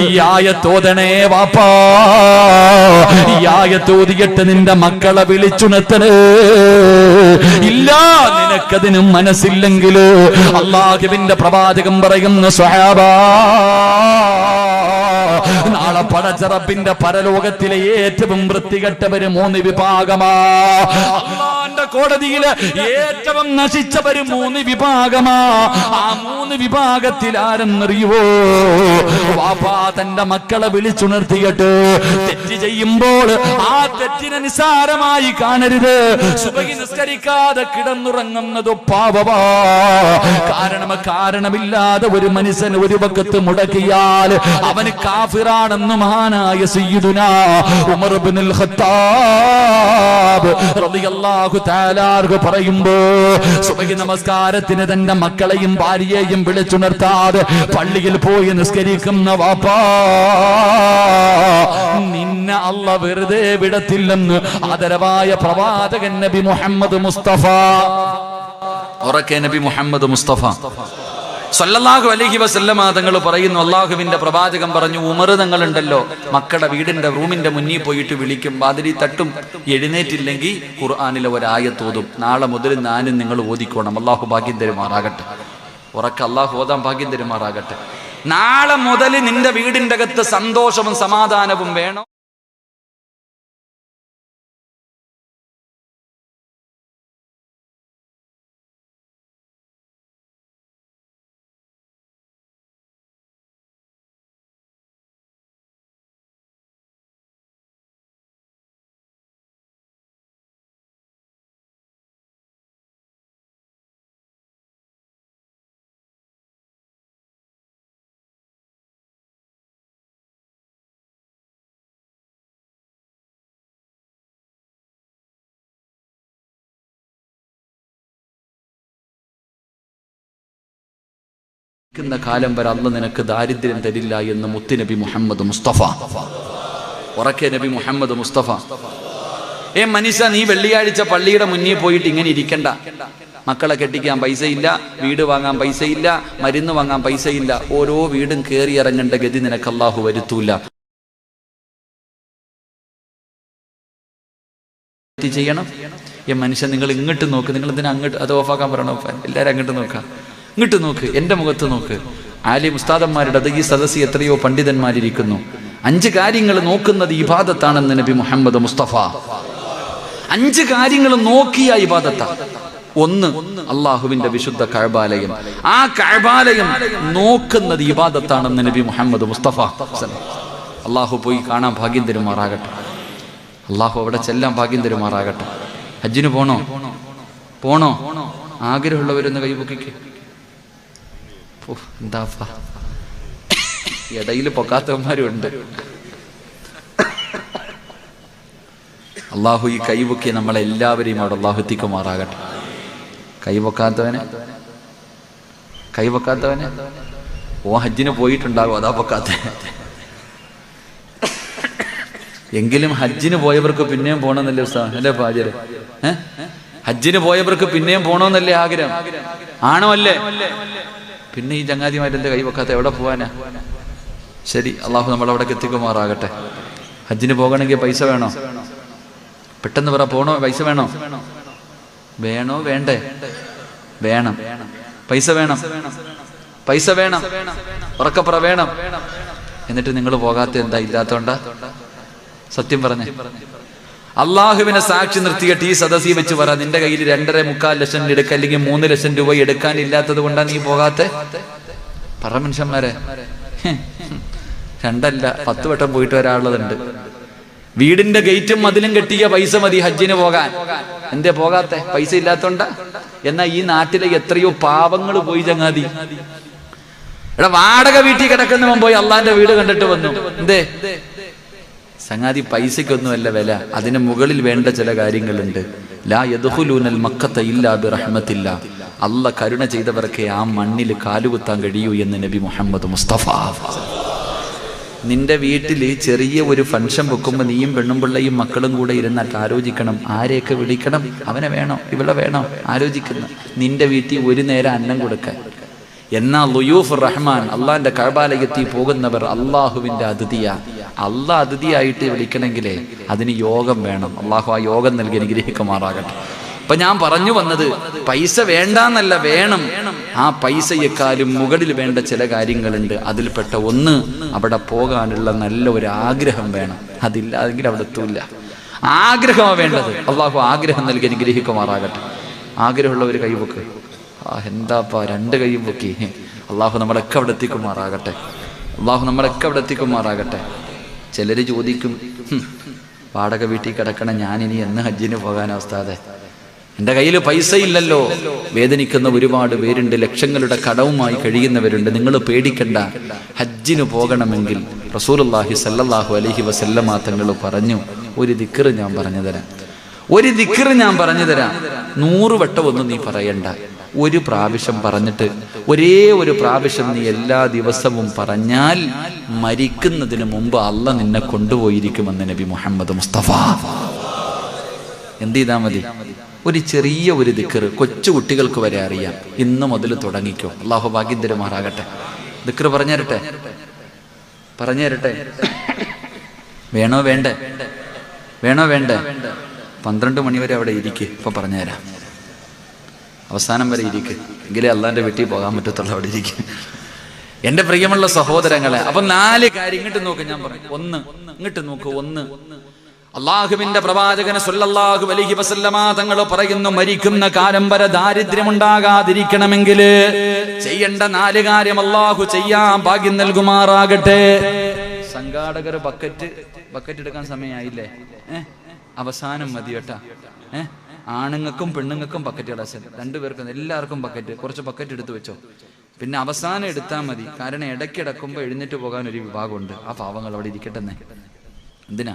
ഈ ആയത്തോദണേ വാപ്പാ, ഈ ആയത്തോതിയിട്ട് നിന്റെ മക്കളെ വിളിച്ചുണർത്തണേ. ഇല്ല, നിനക്കതിനും മനസ്സില്ലെങ്കിൽ അല്ലാഹുവിന്റെ പ്രവാചകൻ പറയുന്ന സ്വഹാബാ, നാളെ പടച്ച റബ്ബിന്റെ പരലോകത്തിലെ ഏറ്റവും വൃത്തികെട്ടവര് 3 വിഭാഗമാ. അല്ലാഹുവിന്റെ കോടതിയിലെ ഏറ്റവും നശിച്ചവര് 3 വിഭാഗമാ. ആ 3 വിഭാഗത്തിൽ ആരെന്നറിയുവോ? വാപ്പാ തന്റെ മക്കളെ വിളിച്ചുണർത്തിയിട്ട് തെറ്റ് ചെയ്യുമ്പോൾ ആ തെറ്റിനെ നിസ്സാരമായി കാണരുത്. സുബഹി നിസ്കരിക്കാതെ കിടന്നുറങ്ങുന്നത് പാപമാ. കാരണമില്ലാതെ ഒരു മനുഷ്യൻ ഒരു വക്കത്ത് മുടക്കിയാൽ അവന് കാഫിറാണെന്ന് മഹാനായ സയ്യിദുനാ ഉമർ ഇബ്നുൽ ഖത്താബ് റളിയല്ലാഹു തആല പറയുമ്പോ, സുബഹി നമസ്കാരത്തിന് തന്റെ മക്കളെയും ഭാര്യയെയും വിളിച്ചുണർത്താതെ പള്ളിയിൽ പോയി നിസ്കരിക്കുന്ന വാപ്പാ, നിന്നെ അല്ലാഹ് വെറുതെ വിടത്തില്ലെന്ന് ആദരവായ പ്രവാചകൻ നബി മുഹമ്മദ് മുസ്തഫ. ഉറക്കെ നബി മുഹമ്മദ് മുസ്തഫ സല്ലല്ലാഹു അലൈഹി വസല്ലമ തങ്ങൾ പറയുന്നു, അള്ളാഹുവിന്റെ പ്രവാചകൻ പറഞ്ഞു, ഉമർ തങ്ങളുണ്ടല്ലോ മക്കളുടെ വീടിന്റെ റൂമിന്റെ മുന്നിൽ പോയിട്ട് വിളിക്കും, വാതിലി തട്ടും, എഴുന്നേറ്റില്ലെങ്കിൽ ഖുർആനിലെ ഒരായത്തോതും. നാളെ മുതൽ ഞാനും നിങ്ങൾ ഓതിക്കോണം. അള്ളാഹു ഭാഗ്യം തരുമാറാകട്ടെ. ഉറക്ക അള്ളാഹു ഓതാൻ ഭാഗ്യം തരുമാറാകട്ടെ. നാളെ മുതൽ നിന്റെ വീടിന്റെ അകത്ത് സന്തോഷവും സമാധാനവും വേണം. കാലം വരെ അല്ലാഹ് നിനക്ക് ദാരിദ്ര്യം തരില്ല എന്ന് മുത്തുനബി മുഹമ്മദ് മുസ്തഫ. ഉറക്കെ നബി മുഹമ്മദ് മുസ്തഫ. മനുഷ്യ, നീ വെള്ളിയാഴ്ച പള്ളിയുടെ മുന്നിൽ പോയിട്ട് ഇങ്ങനെ ഇരിക്കണ്ട. മക്കളെ കെട്ടിക്കാൻ പൈസയില്ല, വീട് വാങ്ങാൻ പൈസയില്ല, മരുന്ന് വാങ്ങാൻ പൈസയില്ല. ഓരോ വീടും കയറി ഇറങ്ങേണ്ട ഗതി നിനക്ക് അല്ലാഹു വരുത്തൂല. ചെയ്യണം. മനുഷ്യ, നിങ്ങൾ ഇങ്ങോട്ട് നോക്ക്. നിങ്ങൾ എന്തിനാ അങ്ങോട്ട്? അത് ഓഫാക്കാൻ പറയണോ? എല്ലാവരും അങ്ങോട്ട് നോക്കാം. ഇങ്ങോട്ട് നോക്ക്, എന്റെ മുഖത്ത് നോക്ക്. ആലിം ഉസ്താദന്മാരുടെ അത് ഈ സദസ്സിൽ എത്രയോ പണ്ഡിതന്മാരിയ്ക്കുന്നു. 5 കാര്യങ്ങൾ നോക്കുന്നത് ഇബാദത്താണെന്ന് നബി മുഹമ്മദ് മുസ്തഫ. 5 കാര്യങ്ങൾ നോക്കിയ ഇബാദത്താ. 1, അള്ളാഹുവിന്റെ വിശുദ്ധ കഅബാലയം. ആ കഅബാലയം നോക്കുന്നത് ഇബാദത്താണെന്ന് നബി മുഹമ്മദ് മുസ്തഫ. അള്ളാഹു പോയി കാണാൻ ഭാഗ്യം തരുമാറാകട്ടെ. അള്ളാഹു അവിടെ ചെല്ലാൻ ഭാഗ്യം തരുമാറാകട്ടെ. ഹജ്ജിന് പോണോ? ആഗ്രഹമുള്ളവരൊന്ന് കൈപൊക്കിക്ക്. എന്താ ഇടയിൽ പൊക്കാത്തവന്മാരുണ്ട്. അള്ളാഹു ഈ കൈപൊക്കി നമ്മളെല്ലാവരെയും അവിടെ അള്ളാഹു എത്തിക്കുമാറാകട്ടെ. കൈപൊക്കാത്തവനെ ഓ ഹജ്ജിന് പോയിട്ടുണ്ടാകും, അതാ പൊക്കാത്ത. എങ്കിലും ഹജ്ജിന് പോയവർക്ക് പിന്നെയും പോകണമെന്നല്ലേ ഉസ്താദ്? അല്ലേ പാചര? ഹജ്ജിന് പോയവർക്ക് പിന്നെയും പോകണമെന്നല്ലേ ആഗ്രഹം? ആണോ? അല്ലേ? പിന്നെ ഈ ചങ്ങാതിമാരെന്താ കൈവെക്കാത്ത? എവിടെ പോവാനാ? ശരി, അള്ളാഹു നമ്മളവിടേക്ക് എത്തിക്കുമാറാകട്ടെ. ഹജ്ജിന് പോകണമെങ്കിൽ പൈസ വേണോ? പെട്ടെന്ന് പറ. പോണോ? പൈസ വേണോ? വേണ്ടേ? വേണം. പൈസ വേണം. ഉറക്കപ്പുറ വേണം. എന്നിട്ട് നിങ്ങൾ പോകാത്ത എന്താ? ഇല്ലാത്തോണ്ടാ? സത്യം പറഞ്ഞേ. അള്ളാഹുവിനെ സാക്ഷി നിർത്തിയിട്ട് ഈ സദസ്സി വെച്ച് പറ, നിന്റെ കയ്യിൽ 2.25 ലക്ഷം എടുക്കുക, അല്ലെങ്കിൽ 3 ലക്ഷം രൂപ എടുക്കാനില്ലാത്തത് കൊണ്ടാ നീ പോകാത്തെ? പറ മനുഷ്യന്മാരെ. 2 അല്ല 10 വട്ടം പോയിട്ട് ഒരാളുണ്ട്. വീടിന്റെ ഗേറ്റും മതിലും കെട്ടിയ പൈസ മതി ഹജ്ജിന് പോകാൻ. എന്തേ പോകാത്തെ? പൈസ ഇല്ലാത്തോണ്ടാ? എന്നാ ഈ നാട്ടിലെ എത്രയോ പാവങ്ങൾ പോയി ചങ്ങാതി. എടാ വാടക വീട്ടിൽ കിടക്കുന്നവൻ പോയി അള്ളാന്റെ വീട് കണ്ടിട്ട് വന്നു. എന്തേ? സംഗാതി പൈസക്കൊന്നുമല്ല വില, അതിന് മുകളിൽ വേണ്ട ചില കാര്യങ്ങളുണ്ട്. ലാ യദ്ഖുലൂനൽ മക്കത ഇല്ലാ ബിറഹ്മത്തില്ല. അള്ള കരുണ ചെയ്തവർക്ക് ആ മണ്ണിൽ കാലുകുത്താൻ കഴിയൂ എന്ന് നബി മുഹമ്മദ് മുസ്തഫ. നിന്റെ വീട്ടിൽ ചെറിയ ഒരു ഫംഗ്ഷൻ വെക്കുമ്പോൾ നീയും പെണ്ണും പിള്ളയും മക്കളും കൂടെ ഇരുന്നിട്ട് ആലോചിക്കണം, ആരെയൊക്കെ വിളിക്കണം, അവനെ വേണോ ഇവളെ വേണോ ആലോചിക്കുന്ന. നിന്റെ വീട്ടിൽ ഒരു നേരം അന്നം കൊടുക്കാൻ. എന്നാ ളുയൂഫ് റഹ്മാൻ, അള്ളാന്റെ കഅബാലയത്തിൽ പോകുന്നവർ അള്ളാഹുവിന്റെ അതിഥിയ. അള്ളാഹ് അതിഥിയായിട്ട് വിളിക്കണമെങ്കിലേ അതിന് യോഗം വേണം. അള്ളാഹു ആ യോഗം നൽകി അനുഗ്രഹിക്കുമാറാകട്ടെ. അപ്പൊ ഞാൻ പറഞ്ഞു വന്നത്, പൈസ വേണ്ടാന്നല്ല, വേണം. ആ പൈസയെക്കാളും മുകളിൽ വേണ്ട ചില കാര്യങ്ങളുണ്ട്. അതിൽപ്പെട്ട ഒന്ന്, അവിടെ പോകാനുള്ള നല്ല ഒരു ആഗ്രഹം വേണം. അതില്ലാതെങ്കിൽ അവിടെ എത്തൂല്ല. ആഗ്രഹമാണ് വേണ്ടത്. അള്ളാഹു ആഗ്രഹം നൽകി അനുഗ്രഹിക്കുമാറാകട്ടെ. ആഗ്രഹമുള്ളവർ കൈവക്ക്. എന്താപ്പാ രണ്ട് കൈയും പൊക്കി. അള്ളാഹു നമ്മളൊക്കെ അവിടെ എത്തിക്കുമാറാകട്ടെ. അള്ളാഹു നമ്മളൊക്കെ അവിടെ എത്തിക്കുമാറാകട്ടെ. ചിലര് ചോദിക്കും, വാടക വീട്ടിൽ കിടക്കണ ഞാനിനി എന്ന് ഹജ്ജിന് പോകാനാ ഉസ്താദേ? എൻ്റെ കയ്യിൽ പൈസ ഇല്ലല്ലോ. വേദനിക്കുന്ന ഒരുപാട് പേരുണ്ട്, ലക്ഷങ്ങളുടെ കടവുമായി കഴിയുന്നവരുണ്ട്. നിങ്ങൾ പേടിക്കണ്ട. ഹജ്ജിന് പോകണമെങ്കിൽ റസൂലുള്ളാഹി സ്വല്ലല്ലാഹു അലൈഹി വസല്ലമ തങ്ങൾ പറഞ്ഞു, ഒരു ദിക്ർ ഞാൻ പറഞ്ഞു തരാം. ഒരു ദിക്ർ ഞാൻ പറഞ്ഞു തരാം. 100 വട്ടം ഒന്നും നീ പറയണ്ട. ഒരു പ്രാവശ്യം പറഞ്ഞിട്ട് ഒരേ ഒരു പ്രാവശ്യം നീ എല്ലാ ദിവസവും പറഞ്ഞാൽ മരിക്കുന്നതിന് മുമ്പ് അള്ള നിന്നെ കൊണ്ടുപോയിരിക്കുമെന്ന് നബി മുഹമ്മദ് മുസ്തഫ. എന്ത് ചെയ്താൽ മതി? ഒരു ചെറിയ ഒരു ദിക്ർ, കൊച്ചു കുട്ടികൾക്ക് വരെ അറിയാം. ഇന്ന് മുതൽ തുടങ്ങിക്കോ. അള്ളാഹു ഭാഗ്യം തരുമാറാകട്ടെ. ദിക്ർ പറഞ്ഞു തരട്ടെ? പറഞ്ഞു തരട്ടെ? വേണോ വേണ്ടേ? വേണോ വേണ്ടേ? 12 മണി വരെ അവിടെ ഇരിക്ക്. ഇപ്പൊ പറഞ്ഞുതരാം. അവസാനം വരെ ഇരിക്ക്, എങ്കിലേ അള്ളാന്റെ വീട്ടിൽ പോകാൻ പറ്റത്തുള്ളൂ. അവിടെ ഇരിക്കും എന്റെ പ്രിയമുള്ള സഹോദരങ്ങളെ. അപ്പൊ 4 കാര്യം ഇങ്ങോട്ട് നോക്ക്. ഞാൻ പറഞ്ഞു, ഒന്ന് ഇങ്ങോട്ട് നോക്ക്. ഒന്ന്, അള്ളാഹുവിന്റെ പ്രവാചകൻ സല്ലല്ലാഹു അലൈഹി വസല്ലമ തങ്ങൾ പറയുന്നു, മരിക്കുന്ന കാലം വരെ ദാരിദ്ര്യമുണ്ടാകാതിരിക്കണമെങ്കിൽ ചെയ്യേണ്ട 4 കാര്യം അള്ളാഹു ചെയ്യാൻ ഭാഗ്യം നൽകുമാറാകട്ടെ. സംഘാടകർ ബക്കറ്റ് എടുക്കാൻ സമയമായില്ലേ? അവസാനം മതി കേട്ടാ. ആണുങ്ങൾക്കും പെണ്ണുങ്ങൾക്കും ബക്കറ്റ് ഇടാൻ, 2 പേർക്കും എല്ലാവർക്കും ബക്കറ്റ്, കുറച്ച് ബക്കറ്റ് എടുത്തു വെച്ചോ. പിന്നെ അവസാനം എടുത്താൽ മതി. കാരണം ഇടയ്ക്കിടക്കുമ്പോൾ എഴുന്നേറ്റ് പോകാൻ ഒരു വിഭാഗമുണ്ട്. ആ പാവങ്ങൾ അവിടെ ഇരിക്കട്ടെന്നേ. എന്തിനാ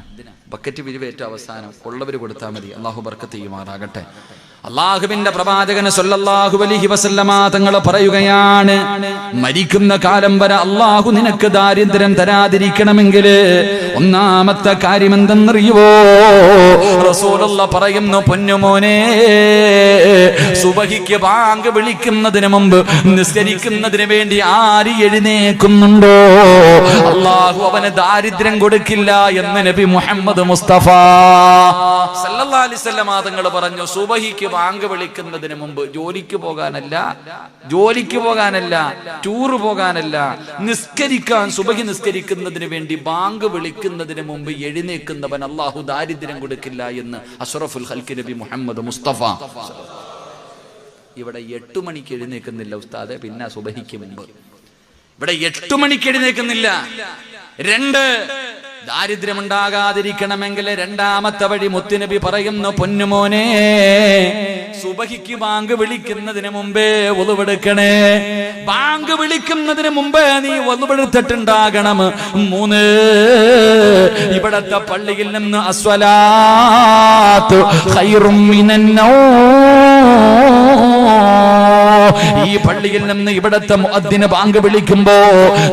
ബക്കറ്റ് പിരിവേറ്റ അവസാനം ഉള്ളവർ കൊടുത്താൽ മതി. അള്ളാഹു ബർക്കത്ത് ചെയ്യുമാറാകട്ടെ. അള്ളാഹുവിന്റെ പ്രവാചകൻ സല്ലല്ലാഹു അലൈഹി വസല്ലമ തങ്ങൾ പറയുകയാണ്, മരിക്കുന്ന കാലം വരെ അള്ളാഹു നിനക്ക് ദാരിദ്ര്യം തരാതിരിക്കണമെങ്കിൽ ഒന്നാമത്തെ കാര്യം എന്തെന്നറിയുവോ? റസൂലുള്ളാഹി പറയുന്നു, പൊന്നുമോനെ, സുബഹിക്ക് ബാങ്ക് വിളിക്കുന്നതിന് മുമ്പ് നിസ്കരിക്കുന്നതിന് വേണ്ടി ആര് എഴുന്നേക്കുന്നുണ്ടോ അള്ളാഹു അവന് ദാരിദ്ര്യം കൊടുക്കില്ല എന്ന് നബി മുഹമ്മദ് മുസ്തഫ സല്ലല്ലാഹു അലൈഹി വസല്ലമ തങ്ങൾ പറഞ്ഞു. സുബഹിക്ക് ബാങ്ക് വിളിക്കുന്നതിന് മുമ്പ് ജോലിക്ക് പോകാനല്ല, ടൂറ് പോകാനല്ല, നിസ്കരിക്കാൻ, സുബഹി നിസ്കരിക്കുന്നതിന് വേണ്ടി ബാങ്ക് വിളിക്കുന്നതിന് മുമ്പ് എഴുന്നേക്കുന്നവൻ അള്ളാഹു ദാരിദ്ര്യം കൊടുക്കില്ല എന്ന് അഷ്റഫുൽ ഖൽഖ് നബി മുഹമ്മദ് മുസ്തഫ. ഇവിടെ 8 മണിക്ക് എഴുന്നേക്കുന്നില്ല ഉസ്താദെ, പിന്നെ സുബഹിക്ക് മുമ്പ്. ഇവിടെ 8 മണിക്ക് എഴുന്നേക്കുന്നില്ല. 2, ദാരിദ്ര്യമുണ്ടാകാതിരിക്കണമെങ്കിൽ രണ്ടാമത്തെ വഴി മുത്തുനബി പറയുന്നു, പൊന്നുമോനെ, സുബഹിക്ക് ബാങ്ക് വിളിക്കുന്നതിന് മുമ്പേ ഒളുവെടുക്കണേ. ബാങ്ക് വിളിക്കുന്നതിന് മുമ്പേ നീ ഒളുവെടുത്തിട്ടുണ്ടാകണം. 3, ഇവിടത്തെ പള്ളിയിൽ നിന്ന് അസ്വലാത്തു ഖൈറും മിനന്നൗം, ഈ പള്ളിയിൽ നിന്ന് ഇവിടത്തെ മുഅദ്ദിന് ബാങ്ക് വിളിക്കുമ്പോ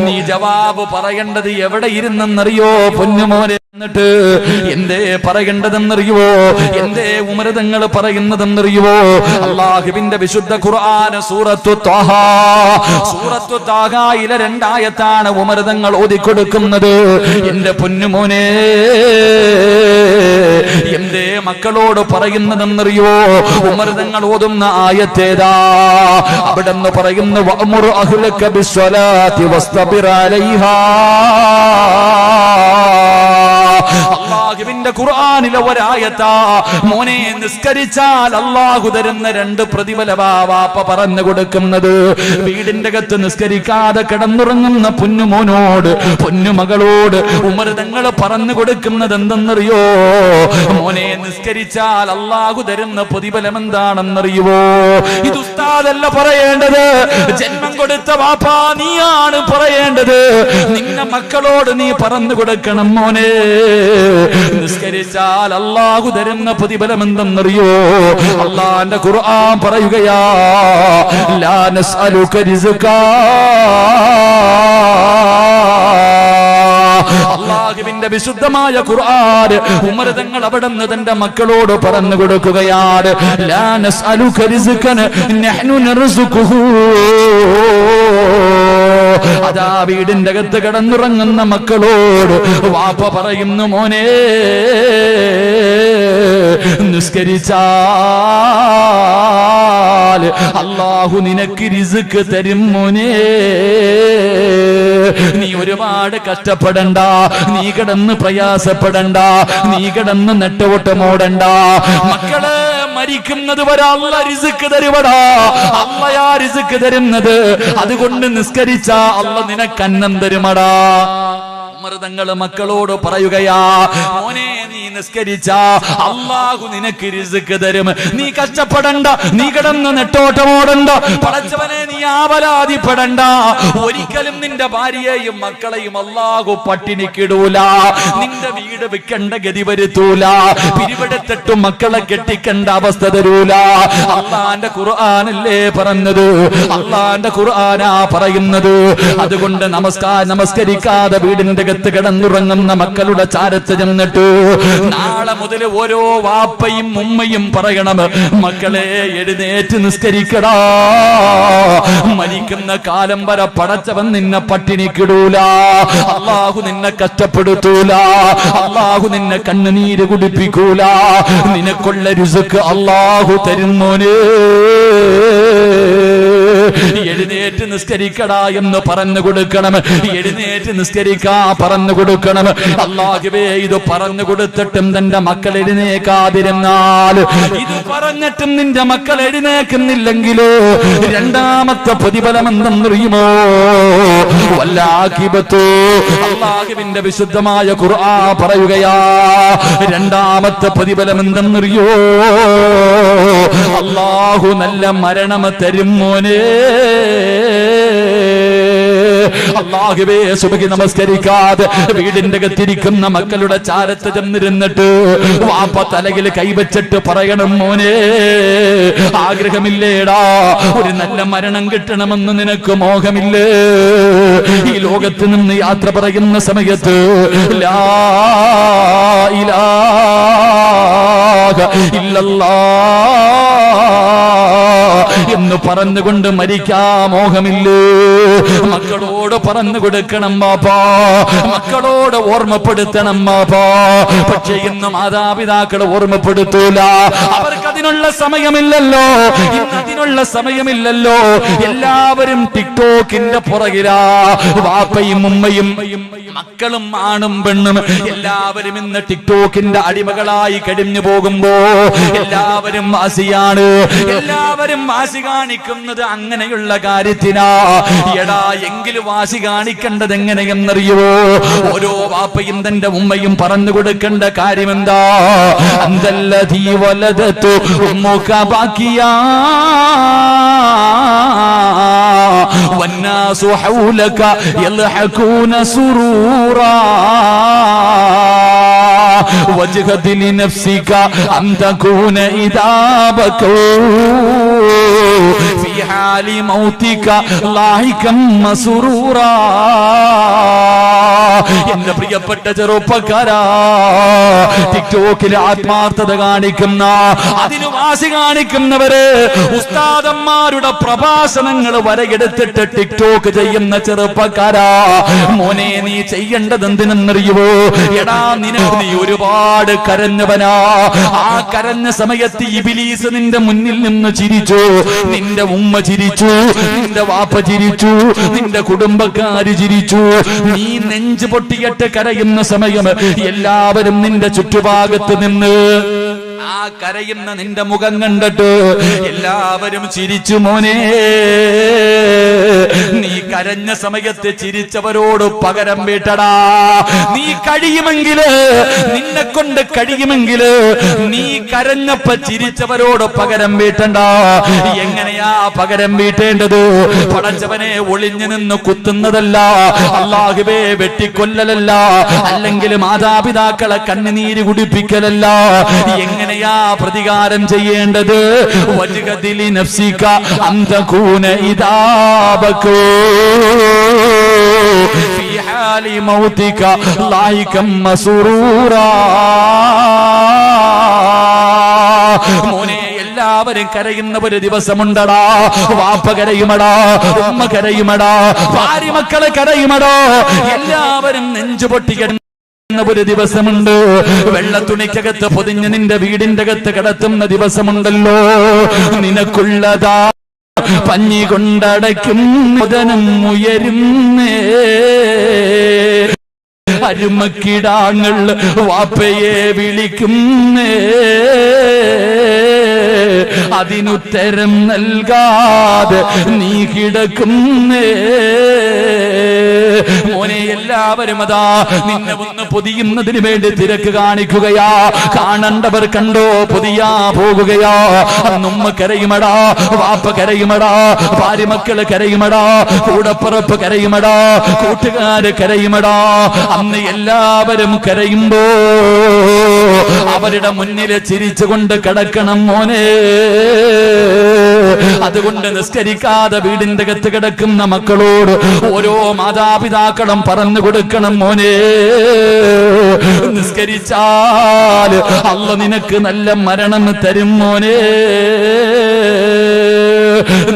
നീ ജവാബ് പറയേണ്ടത് എവിടെ ഇരുന്നെന്നറിയോ പൊന്നുമോനെ? എന്നിട്ട് എന്തേ പറയേണ്ടതെന്നറിയോ? എന്തേ ഉമർ തങ്ങൾ പറയുന്നതെന്നറിയോ? അല്ലാഹുവിന്റെ വിശുദ്ധ ഖുർആൻ സൂറത്തു ത്വാഹയിലെ 2 ആയത്താണ് ഉമർ തങ്ങൾ ഓതിക്കൊടുക്കുന്നത്. എന്റെ പൊന്നുമോനെ, എന്തേ മക്കളോട് പറയുന്നതെന്നറിയോ? ഉമർ തങ്ങൾ ഓതുന്ന ആയത്തേതാ? അവിടെന്ന് പറയുന്നു, വഅ്മുർ അഹ്ലക ബിസ്സലാത്തി വസ്തബിർ അലൈഹാ. അല്ലാഹുവിന്റെ ഖുർആനിലെ ഒരായത്താ. മോനെ നിസ്കരിച്ചാൽ അല്ലാഹു തരുന്ന 2 പ്രതിഫലമാ വാപ്പ പറഞ്ഞു കൊടുക്കുന്നത്. വീടിന്റെ അകത്ത് നിസ്കരിക്കാതെ കിടന്നുറങ്ങുന്ന പൊന്നുമോനോട് പൊന്നുമകളോട് ഉമർ തങ്ങൾ പറഞ്ഞു കൊടുക്കുന്നത് എന്തെന്നറിയോ? മോനെ നിസ്കരിച്ചാൽ അല്ലാഹു തരുന്ന പ്രതിഫലം എന്താണെന്നറിയുവോ? ഇത് ഉസ്താദല്ല പറയേണ്ടത്, ജന്മം കൊടുത്ത വാപ്പാ നീയാണ് പറയേണ്ടത്. നിന്റെ മക്കളോട് നീ പറഞ്ഞു കൊടുക്കണം, മോനെ നിസ്കരിച്ചാൽ അല്ലാഹു തരുന്ന പ്രതിഫലം എന്തെന്നറിയോ? അല്ലാഹുവിന്റെ ഖുർആൻ പറയുകയാ, ലാ നസ്അലുക റിസ്കാ. അല്ലാഹുവിന്റെ വിശുദ്ധമായ ഖുർആൻ ഉമർ തങ്ങൾ അവിടുന്ന് തന്റെ മക്കളോട് പറഞ്ഞു കൊടുക്കുകയാണ്, ലാ നസ്അലുക റിസ്കൻ നഹ്നു നർസുഖുഹു. അതാ വീടിന്റെ അകത്ത് കിടന്നുറങ്ങുന്ന മക്കളോട് വാപ്പ പറയുന്നു, മോനെ നിസ്കരിച്ചാൽ അല്ലാഹു നിനക്ക് റിസ്ക് തരും മോനെ. നീ ഒരുപാട് കഷ്ടപ്പെടണ്ട, നീ കിടന്ന് പ്രയാസപ്പെടണ്ട, നീ കിടന്ന് നെട്ടോട്ടമോടണ്ട. മക്കള് മരിക്കുന്നത് വരെ അല്ലാഹ് റിസ്ക് തരുവടാ. അല്ലാഹയാ റിസ്ക് തരുന്നത്. അതുകൊണ്ട് നിസ്കരിച്ചാ അല്ലാഹ് നിനക്ക് അന്നം തരുമടാ. തങ്ങള് മക്കളോട് പറയുകയാ, മോനെ നീ നിസ്കരിച്ചാ അല്ലാഹു നിനക്ക് റിസ്ക് തരും. നീ കഷ്ടപ്പെടണ്ട, നീ കിടന്ന് നെട്ടോട്ടമോടണ്ട. പടച്ചവനെ നീ ആവലാതിപ്പെടണ്ട. ഒരിക്കലും നിന്റെ ഭാര്യയെയും മക്കളെയും അല്ലാഹു പട്ടിണിക്കിടൂല. നിന്റെ വീട് വിൽക്കേണ്ട ഗതി വരുത്തൂല. പിരിവെടുത്തിട്ടും മക്കളെ കെട്ടിക്കേണ്ട അവസ്ഥ തരൂല. അല്ലാഹുവിന്റെ ഖുർആനല്ലേ പറഞ്ഞത്, അല്ലാഹുവിന്റെ ഖുർആനാ പറയുന്നത്. അതുകൊണ്ട് നമസ്കരിക്കാതെ വീടിന്റെ കിടന്നുറങ്ങുന്ന മക്കളുടെ ചാരത്ത് ചെന്നിട്ട് നാളെ മുതൽ ഓരോ വാപ്പയും ഉമ്മയും പറയണം, മക്കളെ എഴുന്നേറ്റ് നിസ്കരിക്കടാ. മരിക്കുന്ന കാലം വരെ പടച്ചവൻ നിന്നെ പട്ടിണിക്കിടൂല. അല്ലാഹു നിന്നെ കഷ്ടപ്പെടുത്തൂല. അല്ലാഹു നിന്നെ കണ്ണുനീര് കുടിപ്പിക്കൂല. നിനക്കുള്ള റിസ്ക് അല്ലാഹു തരുന്നോനെ. എഴുന്നേറ്റ് നിസ്കരിക്കടാ എന്ന് പറഞ്ഞു കൊടുക്കണം. എഴുന്നേറ്റ് നിസ്കരിക്കാ പറഞ്ഞു കൊടുക്കണം. അല്ലാഹുവേ ഇത് പറഞ്ഞു കൊടുത്തിട്ടും നിന്റെ മക്കൾ എഴുന്നേക്കാതിരുന്നാൽ, ഇത് പറഞ്ഞിട്ടും നിന്റെ മക്കൾ എഴുന്നേക്കുന്നില്ലെങ്കിലോ രണ്ടാമത്തെ പ്രതിഫലം എന്തെന്നറിയുമോ? വല്ലാഖിബത്തു. അല്ലാഹുവിന്റെ വിശുദ്ധമായ ഖുർആൻ പറയുകയാ, രണ്ടാമത്തെ പ്രതിഫലം എന്തെന്നറിയോ? അല്ലാഹു നല്ല മരണം തരും മോനെ. അല്ലാഹുവേ സുബ്ഹി നമസ്കരിക്കാതെ വീടിന്റെ അകത്തിരിക്കുന്ന മക്കളുടെ ചാരത്ത് ചെന്നിരുന്നിട്ട് വാപ്പ തലയിൽ കൈവച്ചിട്ട് പറയണം, മോനെ ആഗ്രഹമില്ലേടാ ഒരു നല്ല മരണം കിട്ടണമെന്ന് നിനക്ക് മോഹമില്ലേ? ഈ ലോകത്ത് നിന്ന് യാത്ര പറയുന്ന സമയത്ത് ലാ ഇലാഹ ഇല്ലല്ലാഹ് എന്ന് പറഞ്ഞുകൊണ്ട് മരിക്കാ മോഹമില്ലേ? മക്കളോട് പറഞ്ഞു കൊടുക്കണം ബാപ്പാ, മക്കളോട് ഓർമ്മപ്പെടുത്തണം ബാപ്പാ. പക്ഷെ ഇന്ന് മാതാപിതാക്കൾ ഓർമ്മപ്പെടുത്തൂല. അവർക്ക് അതിനുള്ള സമയമില്ലല്ലോ. ഇന്ന് അതിനുള്ള സമയമില്ലല്ലോ. എല്ലാവരും ടിക്ടോക്കിന്റെ പുറകിലാ. വാപ്പയും ഉമ്മയും മക്കളും ആണും പെണ്ണും എല്ലാവരും ഇന്ന് ടിക്ടോക്കിന്റെ അടിമകളായി കഴിഞ്ഞു പോകുമ്പോ എല്ലാവരും വാസിയാണ്. എല്ലാവരും വാസി കാണിക്കുന്നത് അങ്ങനെയുള്ള കാര്യത്തിനാ. എടാ എങ്കിലും വാസി കാണിക്കേണ്ടത് എങ്ങനെയെന്നറിയോ? ഓരോ വാപ്പയും തന്റെ ഉമ്മയും പറഞ്ഞു കൊടുക്കേണ്ട കാര്യം എന്താ? അന്തല്ലദീ വലദതു ഉമ്മുക ബാക്കിയാ വന്നാസു ഹൗലക യൽഹഖൂന സുറൂറാ വജ്ഹദ് ലിനഫ്സിക അൻ തകൂന ഇദാ ബകൂ ഫീ ഹാലി മൗതിക ലാഹികം മസ്റൂറാ. എന്റെ പ്രിയപ്പെട്ട ചെറുപ്പക്കാരാ, ടിക്ടോക്കിൽ ആത്മാർത്ഥത കാണിക്കുന്ന, അതിന് വാസി കാണിക്കുന്നവര്, ഉസ്താദന്മാരുടെ പ്രഭാഷണങ്ങൾ വരെയെടുത്തിട്ട് ടിക്ടോക്ക് ചെയ്യുന്ന ചെറുപ്പക്കാരാ, മോനെ നീ ചെയ്യേണ്ടത് എന്തിനെന്നറിയുവോ? എടാ നീ ഒരുപാട് കരഞ്ഞവനാ. ആ കരഞ്ഞ സമയത്ത് ഇബ്ലീസ് നിന്റെ മുന്നിൽ നിന്ന് ചിരിച്ചു. നിന്റെ ഉമ്മ ചിരിച്ചു, നിന്റെ വാപ്പ ചിരിച്ചു, നിന്റെ കുടുംബക്കാര് ചിരിച്ചു. നീ നെഞ്ച് നെഞ്ചു പൊട്ടിയിട്ട് കരയുന്ന സമയം എല്ലാവരും നിന്റെ ചുറ്റുഭാഗത്ത് നിന്ന് ആ കരയുന്ന നിന്റെ മുഖം കണ്ടിട്ട് എല്ലാവരും ചിരിച്ചു. മോനെ, നീ കരഞ്ഞ സമയത്ത് ചിരിച്ചവരോട് പകരം വീട്ടടാ. നീ കഴിയുമെങ്കില്, നിന്നെ കൊണ്ട് കഴിയുമെങ്കില് നീ കരഞ്ഞപ്പ ചിരിച്ചവരോട് പകരം വീട്ടണ്ട. എങ്ങനെയാ പകരം വീട്ടേണ്ടത്? പടച്ചവനെ ഒളിഞ്ഞു നിന്ന് കുത്തുന്നതല്ല, അല്ലാഹുവേ വെട്ടിക്കൊല്ലലല്ല, അല്ലെങ്കിൽ മാതാപിതാക്കളെ കണ്ണുനീര് കുടിപ്പിക്കലല്ല. എങ്ങനെയാ പ്രതികാരം ചെയ്യേണ്ടത്? വജ്ഗദിലി നഫ്സിക അന്തകൂന ഇദാബകു ഫീ ഹാലി മൗതിക ലായികം മസ്റൂറാ. മോനെ, എല്ലാവരും കരയുന്ന ഒരു ദിവസമുണ്ടടാ. വാപ്പ കരയുമടാ, ഉമ്മ കരയുമടാ, ഭാര്യ മക്കളെ കരയുമടാ. എല്ലാവരും നെഞ്ചു പൊട്ടിക്കിടന്ന ഒരു ദിവസമുണ്ട്. വെള്ളത്തുണിക്കകത്ത് പൊതിഞ്ഞ് നിന്റെ വീടിന്റെ അകത്ത് കിടത്തുന്ന ദിവസമുണ്ടല്ലോ. നിനക്കുള്ളതാ പഞ്ഞി കൊണ്ടടയ്ക്കും മുതനം ഉയരുന്നേ. അരുമക്കിടാങ്ങൾ വാപ്പയെ വിളിക്കുന്നേ. അതിനുത്തരം നൽകാതെ നീ കിടക്കുന്നേ. മോനെ, എല്ലാവരും അതാ നിന്നെ ഒന്ന് പൊതിയുന്നതിന് വേണ്ടി തിരക്ക് കാണിക്കുകയാ. കാണണ്ടവർ കണ്ടോ പൊതിയാ പോകുകയാ. അന്നുമ്മ കരയുമടാ, വാപ്പ കരയുമടാ, ഭാര്യ മക്കള് കരയുമടാ, കൂടപ്പുറപ്പ് കരയുമടാ, കൂട്ടുകാര് കരയുമടാ. അന്ന് എല്ലാവരും കരയുമ്പോ അവരുടെ മുന്നില് ചിരിച്ചുകൊണ്ട് കിടക്കണം മോനെ. അതുകൊണ്ട് നിസ്കരിക്കാതെ വീടിന്റെ അകത്ത് കിടക്കുന്ന മക്കളോട് ഓരോ മാതാപിതാക്കളും പറഞ്ഞു കൊടുക്കണം, മോനെ, നിസ്കരിച്ചാൽ അല്ലാഹ് നിനക്ക് നല്ല മരണം തരും മോനെ.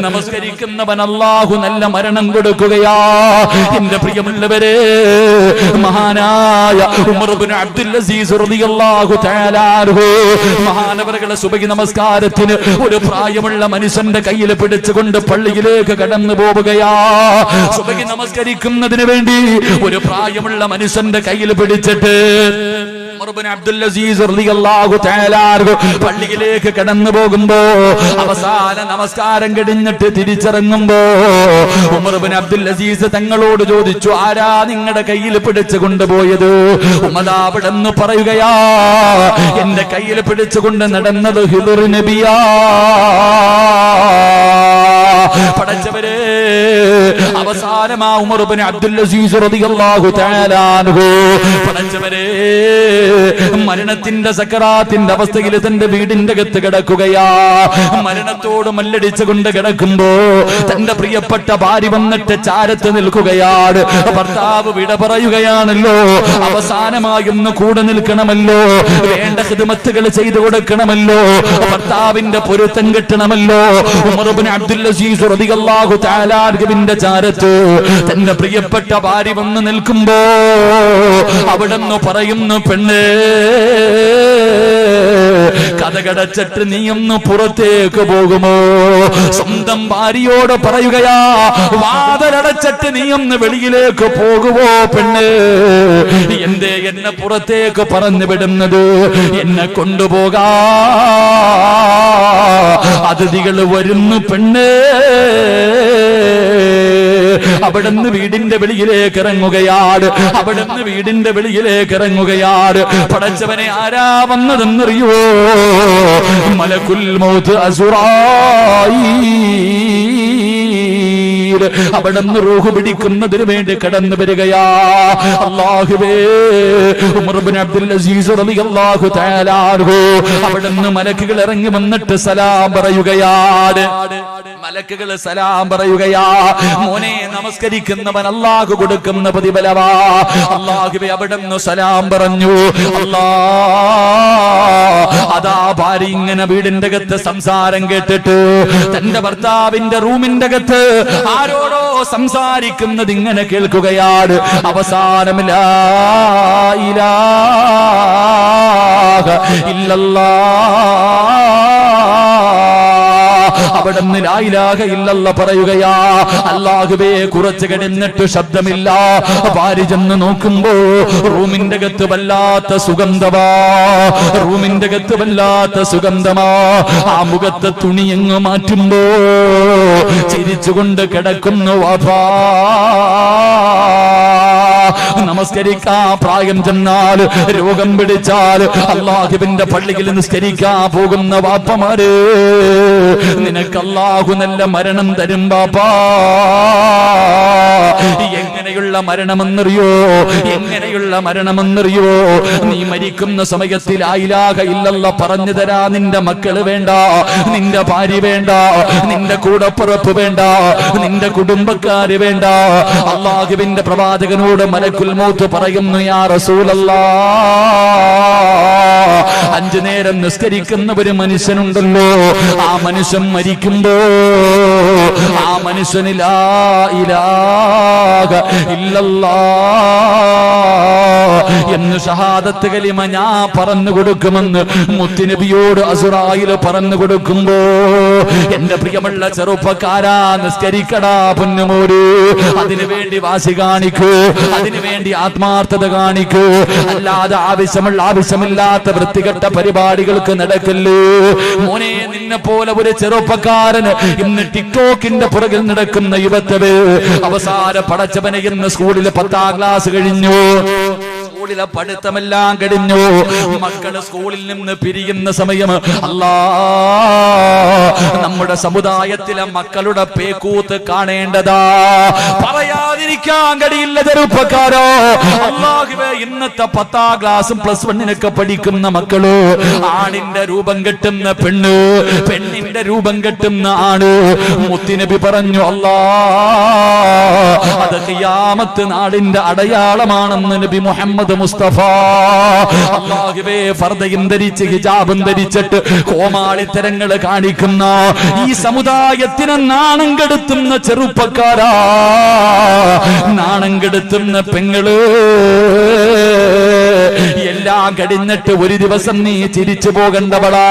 നമസ്കരിക്കുന്നവൻ അല്ലാഹു നല്ല മരണം കൊടുക്കുകയാ. എന്റെ പ്രിയമുള്ളവരെ, മഹാനായ ഉമർ ഇബ്നു അബ്ദുൽ അസീസ് റളിയല്ലാഹു തആല അൻഹു മഹാനവറുകളെ സുബഹി നമസ്കാരത്തിന് ഒരു പ്രായമുള്ള മനുഷ്യന്റെ കയ്യിൽ പിടിച്ചുകൊണ്ട് പള്ളിയിലേക്ക് കടന്നു പോവുകയാ. സുബഹി നമസ്കരിക്കുന്നതിന് വേണ്ടി ഒരു പ്രായമുള്ള മനുഷ്യന്റെ കയ്യിൽ പിടിച്ചിട്ട് ഉമർ ഇബ്നു അബ്ദുൽ അസീസ് റളിയല്ലാഹു തആല അൻഹു പള്ളിയിലേക്ക് കടന്നു പോകുമ്പോ അവസാന നമസ്കാരം കഴിഞ്ഞിട്ട് തിരിച്ചിറങ്ങുമ്പോ ഉമർ ഇബ്നു അബ്ദുൽ അസീസ് തങ്ങളോട് ചോദിച്ചു, ആരാ നിങ്ങളുടെ കയ്യിൽ പിടിച്ചു കൊണ്ടുപോയത്? ഉമർ അവിടെന്ന് പറയുകയാ, എന്റെ കയ്യിൽ പിടിച്ചുകൊണ്ട് നടന്നത് ഹിദർ നബിയാ. പടച്ചവരെ, അവസാനമാ ഉമർ ഇബ്നു അബ്ദുൽ അസീസ് റളിയല്ലാഹു തആല അൻഹു പടച്ചവരെ മരണത്തിന്റെ സക്കറാത്തിന്റെ അവസ്ഥയിൽ തന്റെ വീടിന്റെ അകത്ത് കിടക്കുകയാ. മരണത്തോട് മല്ലടിച്ചുകൊണ്ട് കിടക്കുമ്പോ തന്റെ പ്രിയപ്പെട്ട ഭാര്യ വന്നിട്ട് ചാരത്ത് നിൽക്കുകയാണ്. ഭർത്താവ് വിട പറയുകയാണല്ലോ. അവസാനമായൊന്ന് കൂടെ നിൽക്കണമല്ലോ, വേണ്ട ഖിദ്മത്തുകൾ ചെയ്തു കൊടുക്കണമല്ലോ, ഭർത്താവിന്റെ പൊരുത്തം കിട്ടണമല്ലോ. ഉമർ ഇബ്നു അബ്ദുൽ അസീസ് റളിയല്ലാഹു തആല അൻഹുവിന്റെ ചാരത്ത് തന്റെ പ്രിയപ്പെട്ട ഭാര്യ വന്ന് നിൽക്കുമ്പോ അവിടെന്ന് പറയുന്നു, പെണ്ണേ, കഥകടച്ചിട്ട് നീ ഒന്ന് പുറത്തേക്ക് പോകുമോ? സ്വന്തം ഭാര്യയോട് പറയുകയാ, വാതിലടച്ചിട്ട് നീ ഒന്ന് വെളിയിലേക്ക് പോകുമോ പെണ്ണ്? എന്തേ എന്നെ പുറത്തേക്ക് പറഞ്ഞു വിടുന്നത്? എന്നെ കൊണ്ടുപോകാ അതിഥികൾ വരുന്നു പെണ്ണ്. അവിടുന്ന് വീടിന്റെ വെളിയിലേക്ക് ഇറങ്ങുകയാണ്. അവിടുന്ന് വീടിന്റെ വെളിയിലേക്ക് ഇറങ്ങുകയാണ്. പടച്ചവനെ, ആരാ വന്നതെന്നറിയോ? മലക്കുൽ മൗത്ത് അസ്റായീൽ അവിടുന്ന് റൂഹ് പിടിക്കുന്നതിന് വേണ്ടി കടന്നു വരികയാ. അല്ലാഹുവേ, ഉമർ ഇബ്നു അബ്ദുൽ അസീസ് റളിയല്ലാഹു തആല അൻഹു അവിടുന്ന് മലക്കുകൾ ഇറങ്ങി വന്നിട്ട് സലാം പറയുകയാണ്. മലക്കുകൾ സലാം പറയുകയാ. മോനെ, നമസ്കരിക്കുന്നവൻ അല്ലാഹു കൊടുക്കുന്ന പ്രതിഫലവാ. അല്ലാഹുവേ, അവിടുന്ന് സലാം പറഞ്ഞു. അതാ ഭാര്യ ഇങ്ങനെ വീടിന്റെ അകത്ത് സംസാരം കേട്ടിട്ട് തന്റെ ഭർത്താവിന്റെ റൂമിന്റെ അകത്ത് ആരോടോ സംസാരിക്കുന്നത് ഇങ്ങനെ കേൾക്കുകയാണ്. അവസാനം ലാ ഇലാഹ ഇല്ലല്ലാഹ് അവിടുന്ന് ലാ ഇലാഹ ഇല്ലല്ലാഹ് പറയുകയാ. അല്ലാഹുവേ കുറച്ച് കഴിഞ്ഞിട്ട് ശബ്ദമില്ല. ഭാര്യ ചെന്ന് നോക്കുമ്പോ റൂമിന്റെ അകത്ത് വല്ലാത്ത സുഗന്ധമാ, റൂമിന്റെ അകത്ത് വല്ലാത്ത സുഗന്ധമാ. ആ മുഖത്തെ തുണി എങ്ങ് മാറ്റുമ്പോ ചിരിച്ചുകൊണ്ട് കിടക്കുന്നു വാപ്പാ. നമസ്കരിക്കാൻ പ്രായം ചെന്നാൽ, രോഗം പിടിച്ചാൽ അല്ലാഹുവിന്റെ പള്ളിയിൽ നിസ്കരിക്കാൻ പോകുന്ന വാപ്പമാര്, നിനക്ക് അല്ലാഹു നല്ല മരണം തരും ബാപ്പാ. എങ്ങനെയുള്ള മരണമെന്നറിയോ? എങ്ങനെയുള്ള മരണമെന്നറിയോ? നീ മരിക്കുന്ന സമയത്ത് ലാ ഇലാഹ ഇല്ലല്ലാഹ് പറഞ്ഞു തരാ നിന്റെ മക്കള് വേണ്ട, നിന്റെ ഭാര്യ വേണ്ട, നിന്റെ കൂടപ്പുറപ്പ് വേണ്ട, നിന്റെ കുടുംബക്കാര് വേണ്ട. അല്ലാഹുവിന്റെ പ്രവാചകനോട് മലക്കുൽ മൗത്ത് പറയുന്നു, യാ റസൂലല്ലാഹ്, 5 നേരം നിസ്കരിക്കുന്ന ഒരു മനുഷ്യനുണ്ടല്ലോ, ആ മനുഷ്യൻ മരിക്കുമ്പോ ആ മനുഷ്യന് ലാ ഇലാഹ ഇല്ലല്ലാഹ് എന്ന് ഷഹാദത്ത് കലിമ ഞാൻ പറഞ്ഞു കൊടുക്കുമെന്ന് മുത്തുനബിയോട് അസ്റായിൽ പറഞ്ഞു കൊടുക്കുമ്പോ, എന്റെ പ്രിയമുള്ള ചെറുപ്പക്കാരാ, നിസ്കരിക്കടാ പൊന്നുമോര്. അതിനു വേണ്ടി വാശി കാണിക്കൂ, അതിനു വേണ്ടി ആത്മാർത്ഥത കാണിക്കൂ. അല്ലാതെ ആവശ്യമില്ലാത്ത വൃത്തികെട്ട പരിപാടികൾക്ക് നടക്കല്ലേ മോനെ. നിന്നെ പോലെ ഒരു ചെറുപ്പക്കാരന് ഇന്ന് ടിക്ടോക്കിന്റെ പുറകിൽ നടക്കുന്ന യുവത്വേ, അവസാന പടച്ചവനെ ഇന്ന് സ്കൂളിൽ 10ാം ക്ലാസ് കഴിഞ്ഞു, സ്കൂളിലെ പഠിത്തമെല്ലാം കഴിഞ്ഞു, മക്കള് സ്കൂളിൽ നിന്ന് പിരിയുന്ന സമയം. അല്ലാ, നമ്മുടെ സമുദായത്തിലെ മക്കളുടെ പേക്കൂത്ത് കാണേണ്ടതാ. പറയാതിരിക്കാൻ കഴിയില്ല ചെറുപ്പക്കാരോ. അല്ലാഹുവേ, ഇന്നത്തെ 10ാം ക്ലാസും +1 പഠിക്കുന്ന മക്കള്, ആണിന്റെ രൂപം കെട്ടുന്ന പെണ്ണ്, പെണ്ണിന്റെ രൂപം കെട്ടുന്ന ആണ്. മുത്തുനബി പറഞ്ഞു, അല്ലാ, അത് ഖിയാമത്ത് നാളിന്റെ അടയാളമാണെന്ന് നബി മുഹമ്മദ് മുസ്തഫ. അല്ലാഹുവേ, ഫർദയും ധരിച്ച് ഹിജാബും ധരിച്ചിട്ട് കോമാളിത്തരങ്ങൾ കാണിക്കുന്ന ഈ സമുദായത്തിനെ നാണം കെടുത്തുന്ന ചെറുപ്പക്കാരാ, നാണം കെടുത്തുന്ന പെങ്ങള്, എല്ലാം കഴിഞ്ഞിട്ട് ഒരു ദിവസം നീ ചിരിച്ചു പോകേണ്ടവളാ.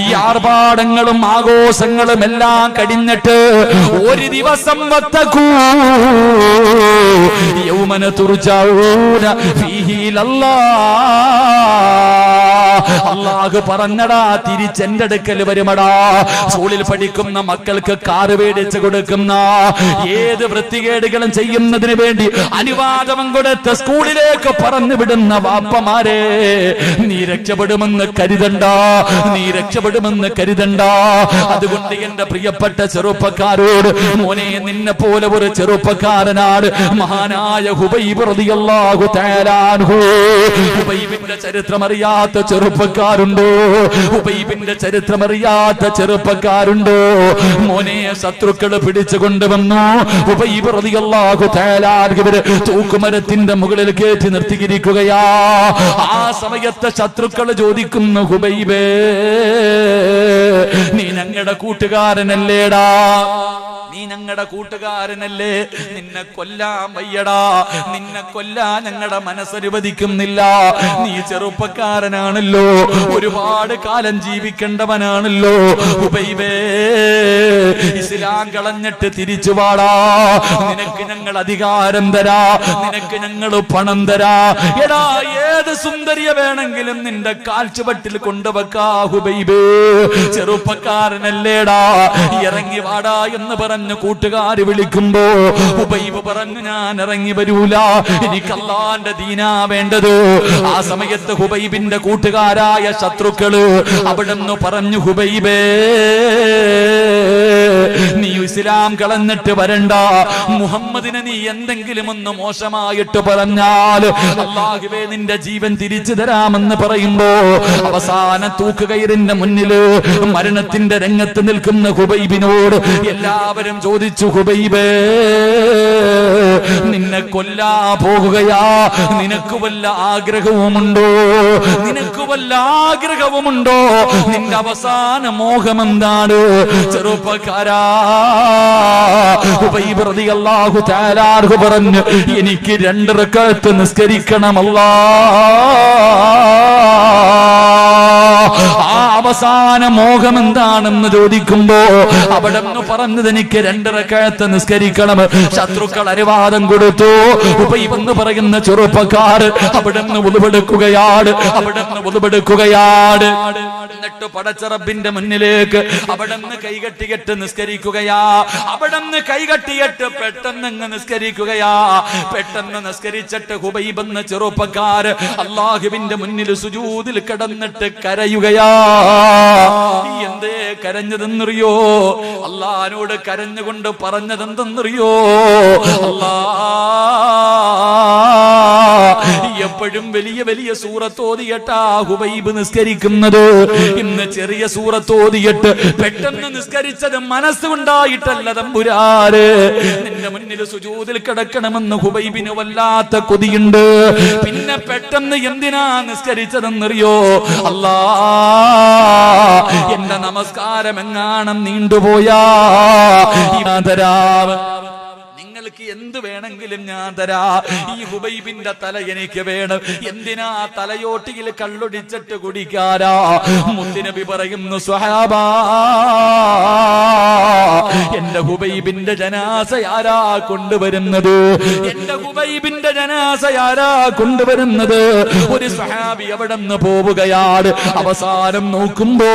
ഈ ആർഭാടങ്ങളും ആഘോഷങ്ങളും എല്ലാം കഴിഞ്ഞിട്ട് ഒരു ദിവസം വത്തക്കൂ യൗമന തുർജഊന ഫീഹി ഇലല്ലാഹ്. അല്ലാഹു പറഞ്ഞടാ, തിരിച്ചെന്റെ അടുക്കൽ വരുമടാ. സ്കൂളിൽ പഠിക്കുന്ന മക്കൾക്ക് കാറ് മേടിച്ചു കൊടുക്കുന്ന, ഏത് വൃത്തികേടുകളും ചെയ്യുന്നതിന് വേണ്ടി അനുവാദം കൊടുത്ത് സ്കൂളിലേക്ക് പറഞ്ഞു വിടുന്ന വാപ്പമാരെ, നീ രക്ഷപ്പെടുമെന്ന് കരുതണ്ട, നീ രക്ഷപ്പെടുമെന്ന് കരുതണ്ട. അതുകൊണ്ട് എന്റെ പ്രിയപ്പെട്ട ചെറുപ്പക്കാരോട്, മോനെ, നിന്നെ പോലെ ഒരു ചെറുപ്പക്കാരനാണ് മഹാനായ ഹുബൈബ് റളിയല്ലാഹു തആല അൻഹു. ഹുബൈബിന്റെ ചരിത്രം അറിയാത്ത ചെറുപ്പക്കാരുണ്ടോ? ഹുബൈബിന്റെ ചരിത്രം അറിയാത്ത ചെറുപ്പക്കാരുണ്ടോ? മോനെ, ശത്രുക്കള് പിടിച്ചു കൊണ്ടുവന്നു. ഹുബൈബ് റളിയല്ലാഹു തആല അൻഹുവിനെ തൂക്കുമരത്തിന്റെ മുകളിൽ കയറ്റി നിർത്തിയിരിക്കുകയാ. ആ സമയത്ത് ശത്രുക്കള് ചോദിക്കുന്നു, ഹുബൈബേ, നീ ഞങ്ങളുടെ കൂട്ടുകാരനല്ലേടാ, നീ ഞങ്ങളുടെ കൂട്ടുകാരനല്ലേ, നിന്നെ കൊല്ലാൻ വയ്യടാ, നിന്നെ കൊല്ലാൻ ഞങ്ങളുടെ മനസ്സനുവദിക്കുന്നില്ല. നീ ചെറുപ്പക്കാരനാണല്ലോ, ഒരുപാട് കാലം ജീവിക്കേണ്ടവനാണല്ലോ. ഹുബൈബേ, ഇസ്ലാം കളഞ്ഞിട്ട് തിരിച്ചു വാടാ, നിനക്ക് ഞങ്ങൾ അധികാരം തരാ, നിനക്ക് ഞങ്ങൾ പണം തരാ. എടാ, ഏത് സുന്ദരിയെ വേണമെങ്കിലും നിന്റെ കാൽച്ചുവട്ടിൽ കൊണ്ടുവെക്കാ ഹുബൈബേ. ചെറുപ്പക്കാരനല്ലേടാ, ഇറങ്ങി വാടാ എന്ന് പറഞ്ഞു കൂട്ടുകാര് വിളിക്കുമ്പോ ഹുബൈബ് പറഞ്ഞു, ഞാൻ ഇറങ്ങി വരൂല, എനിക്ക് അല്ലാഹുവിന്റെ ദീനാ വേണ്ടത്. ആ സമയത്ത് ഹുബൈബിന്റെ കൂട്ടുകാരായ ശത്രുക്കള് അവിടുന്ന് പറഞ്ഞു, ഹുബൈബേ, നീ ഇസ്ലാം കളഞ്ഞിട്ട് വരണ്ട. മുഹമ്മദിനെ നീ എന്തെങ്കിലും ഒന്ന് മോശമായിട്ട് പറഞ്ഞാൽ അല്ലാഹുവേ നിന്റെ ജീവൻ തിരിച്ചു തരാമെന്ന് പറയുമ്പോ, അവസാന തൂക്കുകയറിന്റെ മുന്നില് മരണത്തിന്റെ രംഗത്ത് നിൽക്കുന്ന ഹുബൈബിനോട് എല്ലാവരും ചോദിച്ചു, ഹുബൈബേ, നിന്നെ കൊല്ലാ പോകുകയാ, നിനക്ക് വല്ല ആഗ്രഹവുമുണ്ടോ? നിനക്ക് വല്ല ആഗ്രഹവുമുണ്ടോ? നിന്റെ അവസാന മോഹം എന്താണ്? ചെറുപ്പക്കാരാ, ഹുബൈബ് റളിയല്ലാഹു തആല അൻഹു പറഞ്ഞു, എനിക്ക് 2 റക്അത്ത് നിസ്കരിക്കണം അല്ലാഹ്. ആ അവസാന മോഹം എന്താണെന്ന് ചോദിക്കുമ്പോ അവിടെ നിന്ന് പറഞ്ഞത് എനിക്ക് 2 റക്അത്ത് നിസ്കരിക്കണം. ശത്രുക്കൾ അനുവാദം കൊടുത്തു. ഉബൈബ് എന്ന് പറയുന്ന ചെറുപ്പക്കാർ അവിടെ നിന്ന് ഉളുവെടുക്കുകയാണ്. എന്നിട്ട് പടച്ച റബ്ബിന്റെ മുന്നിലേക്ക് അവിടെ നിന്ന് കൈകെട്ടിയിട്ട് നിസ്കരിക്കുകയാ. അവിടെ നിന്ന് കൈകെട്ടിയിട്ട് പെട്ടെന്ന് നിസ്കരിക്കുകയാ. പെട്ടെന്ന് നിസ്കരിച്ചിട്ട് ഹുബൈബ് എന്ന ചെറുപ്പക്കാർ അല്ലാഹുവിന്റെ മുന്നിൽ സുജൂദിൽ കിടന്നിട്ട് കരയുകയാ. എന്തേ കരഞ്ഞതെന്നറിയോ? അല്ലാഹുവോട് കരഞ്ഞുകൊണ്ട് പറഞ്ഞതെന്തെന്നറിയോ? എപ്പോഴും വലിയ വലിയ സൂറത്ത് ഓതിയിട്ടാ ഹുബൈബ് നിസ്കരിക്കുന്നത്. ഇന്ന് ചെറിയ സൂറത്ത് ഓതിയിട്ട് പെട്ടെന്ന് നിസ്കരിച്ചത് മനസ്സുകൊണ്ടായിട്ടല്ല തമ്പുരാന്. നിന്റെ മുന്നിൽ സുജൂദിൽ കിടക്കണമെന്ന് ഹുബൈബിന് വല്ലാത്ത കൊതിയുണ്ട്. പിന്നെ പെട്ടെന്ന് എന്തിനാ നിസ്കരിച്ചതെന്നറിയോ? അല്ലാ, എന്റെ നമസ്കാരം എങ്ങാനും നീണ്ടുപോയാ നിങ്ങൾക്ക് എന്ത് വേണമെങ്കിലും ഞാൻ തരാ. ഈ ഹുബൈബിന്റെ തല എനിക്ക് വേണം. എന്തിനാ തലയോട്ടിയിൽ കള്ളൊടിച്ചിട്ട് കുടിക്കാരാ? മുത്തുനബി പറയുന്നു, സ്വഹാബാ, എന്റെ ഹുബൈബിന്റെ ജനാസ ആരാ കൊണ്ടുവരുന്നത്? എന്റെ ഹുബൈബിന്റെ ജനാസ ആരാ കൊണ്ടുവരുന്നത്? ഒരു സ്വഹാബി അവിടെ നിന്ന് പോവുകയാണ്. അവസാനം നോക്കുമ്പോ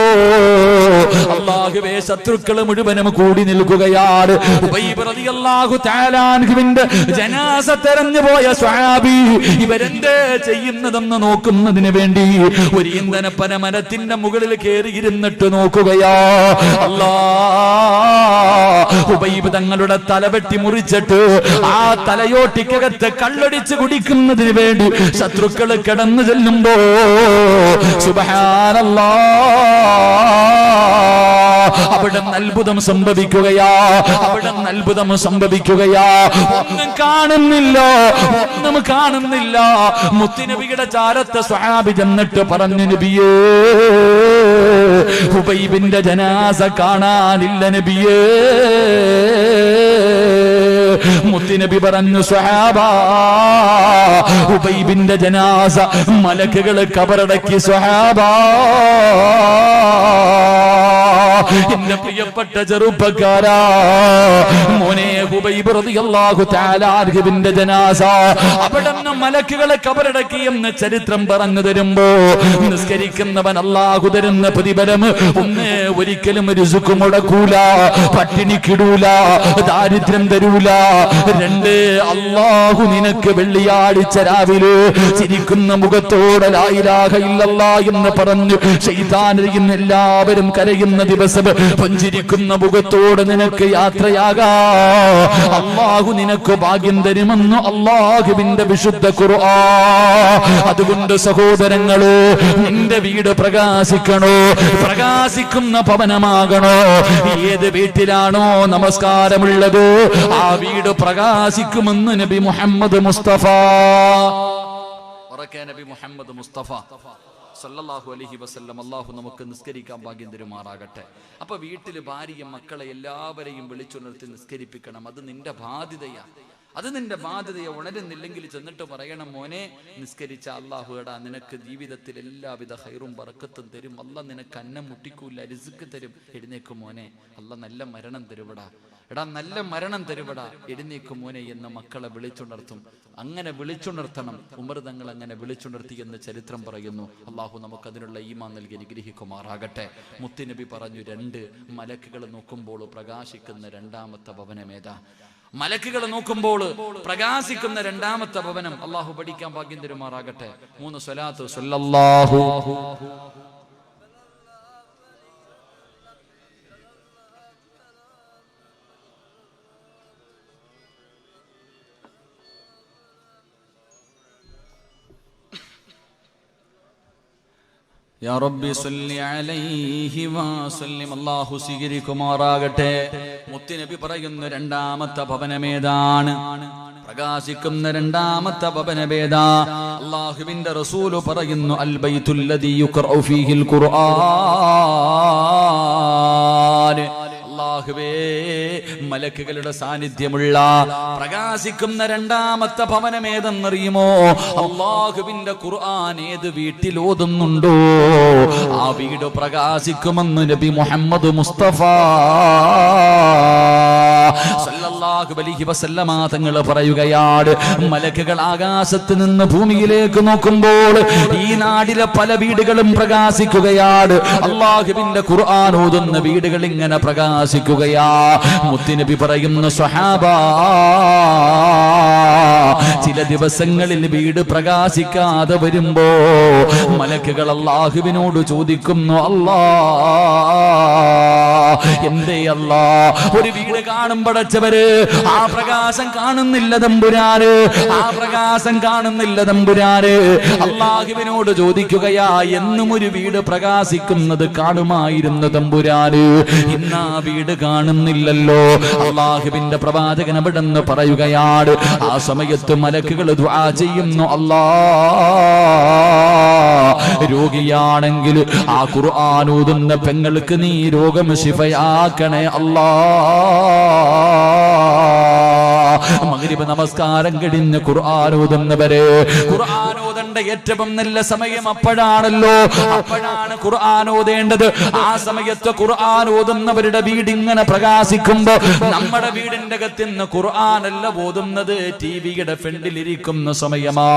അല്ലാഹുവേ, ശത്രുക്കൾ മുഴുവനും കൂടി നിൽക്കുകയാണ്. ഹുബൈബ് റളിയല്ലാഹു തആല അൻഹുവിന്റെ ജനാസ തെരഞ്ഞു പോയ സ്വഹാബി ഇവരെന്തേ ചെയ്യുന്നതെന്ന് നോക്കുന്നതിന് വേണ്ടി ഒരു ഈന്തനപ്പന മരത്തിന്റെ മുകളിൽ കയറിയിരുന്നിട്ട് നോക്കുകയാ. അല്ലാ, ഹുബൈബ് തങ്ങളുടെ തലവെട്ടി മുറിച്ചിട്ട് ആ തലയോട്ടിക്കകത്ത് കള്ളൊടിച്ച് കുടിക്കുന്നതിന് വേണ്ടി ശത്രുക്കൾ കിടന്നു ചെല്ലുമ്പോ സുബ്ഹാനല്ലാഹ്, അവിടെ അത്ഭുതം സംഭവിക്കുകയാ. ഒന്നും കാണുന്നില്ല. മുത്തുനബിയുടെ ചാരത്തെ സ്വഹാബി ചെന്നിട്ട് പറഞ്ഞു, നബിയേ, ഹുബൈബിന്റെ ജനാസ കാണാനില്ല നബിയേ. മുത്തുനബി പറഞ്ഞു, സ്വഹാബാ, ഹുബൈബിന്റെ ജനാസ മലക്കുകൾ കബറടക്കി. സ്വഹാബാ, എന്റെ പ്രിയപ്പെട്ട ചെറുപ്പക്കാരാ, മോനെ, ഹുബൈബ് റളിയല്ലാഹു തആല അൻഹുവിന്റെ ജനാസ അവിടുന്ന് മലക്കുകളെ കബറടക്കി എന്ന് ചരിത്രം പറഞ്ഞു തരുമ്പോ നിസ്കരിക്കുന്നവൻ അല്ലാഹു തരുന്ന പ്രതിഫലം ഒന്ന്, ഒരിക്കലും റിസ്ക് മുടക്കൂല, പട്ടിണിക്കിടൂല, ദാരിദ്ര്യം തരൂല. 2, അല്ലാഹു നിനക്ക് വെള്ളിയാഴ്ച രാവിലെ ചിരിക്കുന്ന മുഖത്തോടെ ലാ ഇലാഹ ഇല്ലല്ലാഹ് എന്ന് പറഞ്ഞു ശൈത്താനിൽ നിന്ന് എല്ലാവരും കരയുന്ന ദിവസം പുഞ്ചിരിക്കുന്ന മുഖത്തോടെ നിനക്ക് യാത്രയാകാ. അല്ലാഹു നിനക്ക് ഭാഗ്യം തരുമെന്ന് അല്ലാഹുവിന്റെ വിശുദ്ധ ഖുർആൻ. അതുകൊണ്ട് സഹോദരങ്ങളെ, നിന്റെ വീട് പ്രകാശിക്കണോ? പ്രകാശിക്കുന്ന ഭവനമാകണോ? ഏത് വീട്ടിലാണോ നമസ്കാരമുള്ളത് ആ വീട് പ്രകാശിക്കുമെന്ന് നബി മുഹമ്മദ് മുസ്തഫ. നബി മുഹമ്മദ് മുസ്തഫ സല്ലല്ലാഹു അലൈഹി വസല്ലം. അല്ലാഹു നമുക്ക് നിസ്കരിക്കാൻ ഭാഗ്യം തരുമാറാകട്ടെ. അപ്പൊ വീട്ടില് ഭാര്യയും മക്കളെ എല്ലാവരെയും വിളിച്ചുണർത്തി നിസ്കരിപ്പിക്കണം. അത് നിന്റെ ബാധ്യതയെ ഉണരുന്നില്ലെങ്കിൽ ചെന്നിട്ട് പറയണം, മോനെ, നിസ്കരിച്ച അല്ലാഹു എടാ നിനക്ക് ജീവിതത്തിൽ എല്ലാവിധ ഹൈറും ബറക്കത്തും തരും. അല്ലാഹ് നിനക്ക് അന്നം മുട്ടിക്കൂല, റിസ്ക് തരും. എഴുന്നേക്കും മോനെ, അല്ലാഹ് നല്ല മരണം തരുവടാ, എടാ നല്ല മരണം തരുവടാ, എഴുന്നേക്കും മോനെ എന്ന് മക്കളെ വിളിച്ചുണർത്തും. അങ്ങനെ വിളിച്ചുണർത്തണം. ഉമർ തങ്ങൾ അങ്ങനെ വിളിച്ചുണർത്തി എന്ന് ചരിത്രം പറയുന്നു. അല്ലാഹു നമുക്ക് അതിനുള്ള ഈമാൻ നൽകി അനുഗ്രഹിക്കുമാറാകട്ടെ. മുത്തുനബി പറഞ്ഞു, 2 മലക്കുകൾ നോക്കുമ്പോൾ പ്രകാശിക്കുന്ന 2ാമത്തെ ഭവനമേതാ? മലക്കുകൾ നോക്കുമ്പോൾ പ്രകാശിക്കുന്ന 2ാമത്തെ ഭവനം അല്ലാഹു പഠിക്കാൻ ഭാഗ്യം തരുമാറാകട്ടെ. 3 സ്വലാത്ത് സല്ലല്ലാഹു. യാ റബ്ബി സല്ലി അലൈഹി വസല്ലം. അല്ലാഹു സ്വീകരിക്കുമാറാകട്ടെ. മുത്തുനബി പറയുന്ന 2ാമത്തെ ഭവനമേതാണ്? പ്രകാശിക്കുന്ന 2ാമത്തെ ഭവനമേതാ? അല്ലാഹുവിന്റെ റസൂൽ പറയുന്നു, അൽ ബൈത്തുൽ ലദീ യുഖറഉ ഫീഹിൽ ഖുർആൻ. അല്ലാഹുവേ, മലക്കുകളുടെ സാന്നിധ്യമുള്ള പ്രകാശിക്കുന്ന രണ്ടാമത്തെ ഭവനം ഏതെന്നറിയുമോ? അല്ലാഹുവിന്റെ ഖുർആൻ ഏത് വീട്ടിൽ ഓതുന്നുണ്ടോ ആ വീട് പ്രകാശിക്കുമെന്ന് നബി മുഹമ്മദ് മുസ്തഫ സല്ലല്ലാഹു അലൈഹി വസല്ലമ തങ്ങൾ പറയുകയാണ്, മലക്കുകൾ ആകാശത്ത് നിന്ന് ഭൂമിയിലേക്ക് നോക്കുമ്പോൾ ഈ നാടിലെ പല വീടുകളും പ്രകാശിക്കുകയാണ്. അല്ലാഹുവിന്റെ ഖുർആൻ ഓതുന്ന വീടുകൾ ഇങ്ങനെ പ്രകാശിക്കുകയാ. മുത്തുനബി പറയുന്ന സ്വഹാബാ, ചില ദിവസങ്ങളിൽ വീട് പ്രകാശിക്കാതെ വരുമ്പോ മലക്കുകൾ അല്ലാഹുവിനോട് ചോദിക്കുന്നു, അല്ലാ എന്തേ അല്ലാ ഒരു വീട് കാണുമ്പടച്ചവര് ആ പ്രകാശം കാണുന്നില്ല തമ്പുരാന്, ആ പ്രകാശം കാണുന്നില്ല തമ്പുരാന്. അല്ലാഹുവിനോട് ചോദിക്കുകയാ, എന്നും ഒരു വീട് പ്രകാശിക്കുന്നത് കാണുമായിരുന്നു തമ്പുരാന്, ഇന്നാ വീട് കാണുന്നില്ലല്ലോ. അല്ലാഹുവിന്റെ പ്രവാചകൻ അവിടെന്ന് പറയുകയാണ്, ആ സമയത്ത് മലക്കുകൾ ദുആ ചെയ്യുന്നു, അല്ലാ രോഗിയാണെങ്കിൽ ആ ഖുർആൻ ഓതുന്ന പെങ്ങൾക്ക് നീ രോഗം ശിഫയാക്കണേ അല്ലാ. മഗ്രിബ് നമസ്കാരം കഴിഞ്ഞ് ഖുർആൻ ഓതുന്നവരെ, ഖുർആൻ ഓതേണ്ട ഏറ്റവും നല്ല സമയം അപ്പോഴാണല്ലോ, അപ്പോഴാണ് ഖുർആൻ ഓതേണ്ടത്. ആ സമയത്ത് ഖുർആൻ ഓതുന്നവരുടെ വീട് ഇങ്ങനെ പ്രകാശിക്കുമ്പോ നമ്മുടെ വീടിന്റെ അകത്ത് നിന്ന് ഖുർആൻ അല്ല ഓതുന്നത്, ടിവിയുടെ ഫ്രണ്ടിലിരിക്കുന്ന സമയമാ.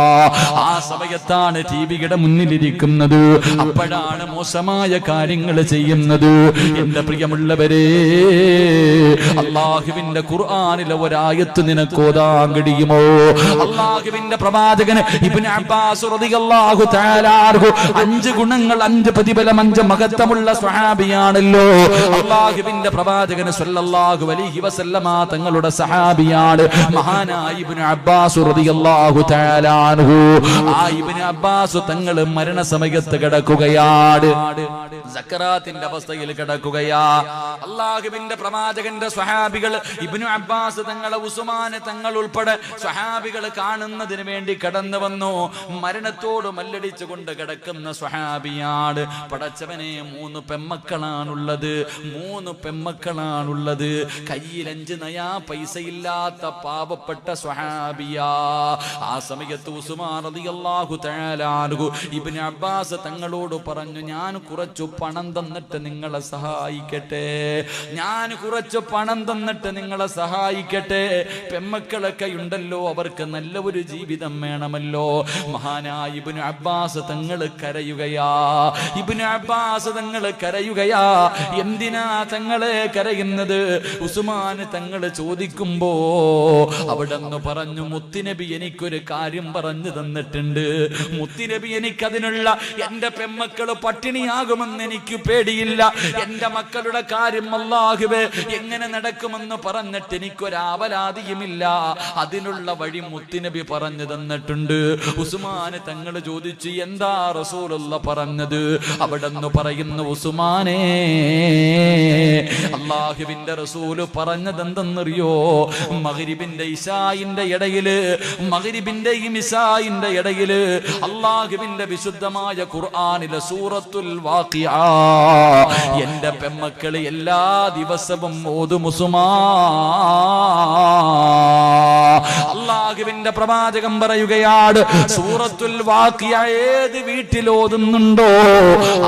ആ സമയത്താണ് ടിവിയുടെ മുന്നിലിരിക്കുന്നത്, അപ്പോഴാണ് മോശമായ കാര്യങ്ങൾ ചെയ്യുന്നത്. എന്റെ പ്രിയമുള്ളവരെ, അല്ലാഹുവിന്റെ ഖുർആനിലെ ഒരായത്ത് നിനക്ക് ഓതാൻ കഴിയുമോ? അല്ലാഹുവിന്റെ പ്രവാചകൻ ഇബ്നു അബ്ബാസ് റളിയല്ലാഹു തആല അൻഹു 5 ഗുണങ്ങൾ 5 പ്രതിഫലം 5 മഹത്വമുള്ള സ്വഹാബിയാണല്ലോ. അല്ലാഹുവിന്റെ പ്രവാചകൻ സ്വല്ലല്ലാഹു അലൈഹി വസല്ലമ തങ്ങളുടെ സഹാബിയാണ് മഹാനായ ഇബ്നു അബ്ബാസ് റളിയല്ലാഹു തആല അൻഹു. ആ ഇബ്നു അബ്ബാസ് തങ്ങൾ മരണസമയത്ത് കിടക്കുകയാണ്, സക്കറാത്തിന്റെ അവസ്ഥയിൽ കിടക്കുകയാ. അല്ലാഹുവിന്റെ പ്രവാചകന്റെ സ്വഹാബികൾ ഇബ്നു അബ്ബാസ് തങ്ങളെ, ഉസ്മാൻ തങ്ങൾ ഉൾപ്പെടെ സ്വഹാബികൾ കാണുന്നതിന് വേണ്ടി കടന്നു വന്നു. മരണത്തോട് മല്ലടിച്ചുകൊണ്ട് കിടക്കുന്ന സ്വഹാബിയാണ്. പടച്ചവനെ, 3 പെമ്മക്കളാണുള്ളത്, 3 പെമ്മക്കളാണുള്ളത്. കയ്യിൽ 5 നയാ പൈസ ഇല്ലാത്ത പാവപ്പെട്ട സ്വഹാബിയാ. ആ സമയത്ത് ഉസ്മാൻ റളിയല്ലാഹു തആല അൻഹു ഇബ്നു അബ്ബാസ് തങ്ങളോട് പറഞ്ഞു, ഞാൻ കുറച്ചു പണം തന്നിട്ട് നിങ്ങളെ സഹായിക്കട്ടെ, ഞാൻ കുറച്ച് പണം തന്നിട്ട് നിങ്ങളെ സഹായിക്കട്ടെ. പെമ്മക്കളൊക്കെ ഉണ്ടല്ലോ, അവർക്ക് നല്ല ഒരു ജീവിതം വേണമല്ലോ. മഹാനായ ഇബ്നു അബ്ബാസ് തങ്ങൾ കരയുകയാ, ഇബ്നു അബ്ബാസ് തങ്ങൾ കരയുകയാ. എന്തിനാ തങ്ങളെ കരയുന്നത്? ഉസ്മാൻ തങ്ങൾ ചോദിക്കുമ്പോ അവിടെന്ന് പറഞ്ഞു, മുത്തുനബി എനിക്കൊരു കാര്യം പറഞ്ഞു തന്നിട്ടുണ്ട്, മുത്തുനബി എനിക്കതിനുള്ള, എന്റെ പെമ്മക്കള് പട്ടിണിയാകുമെന്ന് എനിക്ക് പേടിയില്ല, എന്റെ മക്കളുടെ കാര്യം അല്ലാഹുവേ എങ്ങനെ നടക്കുമെന്ന് പറഞ്ഞിട്ട് എനിക്കൊരാവലാതിയുമില്ല, അതിനുള്ള വഴി മുത്തുനബി പറഞ്ഞു തന്നിട്ടുണ്ട്. ഉസ്മാൻ തങ്ങൾ ചോദിച്ചു, എന്താ റസൂലുള്ള പറഞ്ഞത്? അവിടെന്ന് പറയുന്നു, ഉസ്മാനേ, അല്ലാഹുവിന്റെ റസൂല് പറഞ്ഞത് എന്തെന്നറിയോ? മഗ്രിബിന്റെ ഇശായിന്റെ ഇടയില്, മഗ്രിബിന്റെയും ഇശായിന്റെ ഇടയില് അല്ലാഹുവിന്റെ വിശുദ്ധമായ ഖുർആനിലെ സൂറത്തുൽ വാഖിഅ എന്റെ പെമ്മക്കള് എല്ലാ ദിവസവും ഓതും ഉസ്മാൻ. അല്ലാഹുവിന്റെ പ്രവാചകൻ പറയുകയാണ്, സൂറത്തുൽ വാഖിഅ ഏത് വീട്ടിൽ ഓതുന്നുണ്ടോ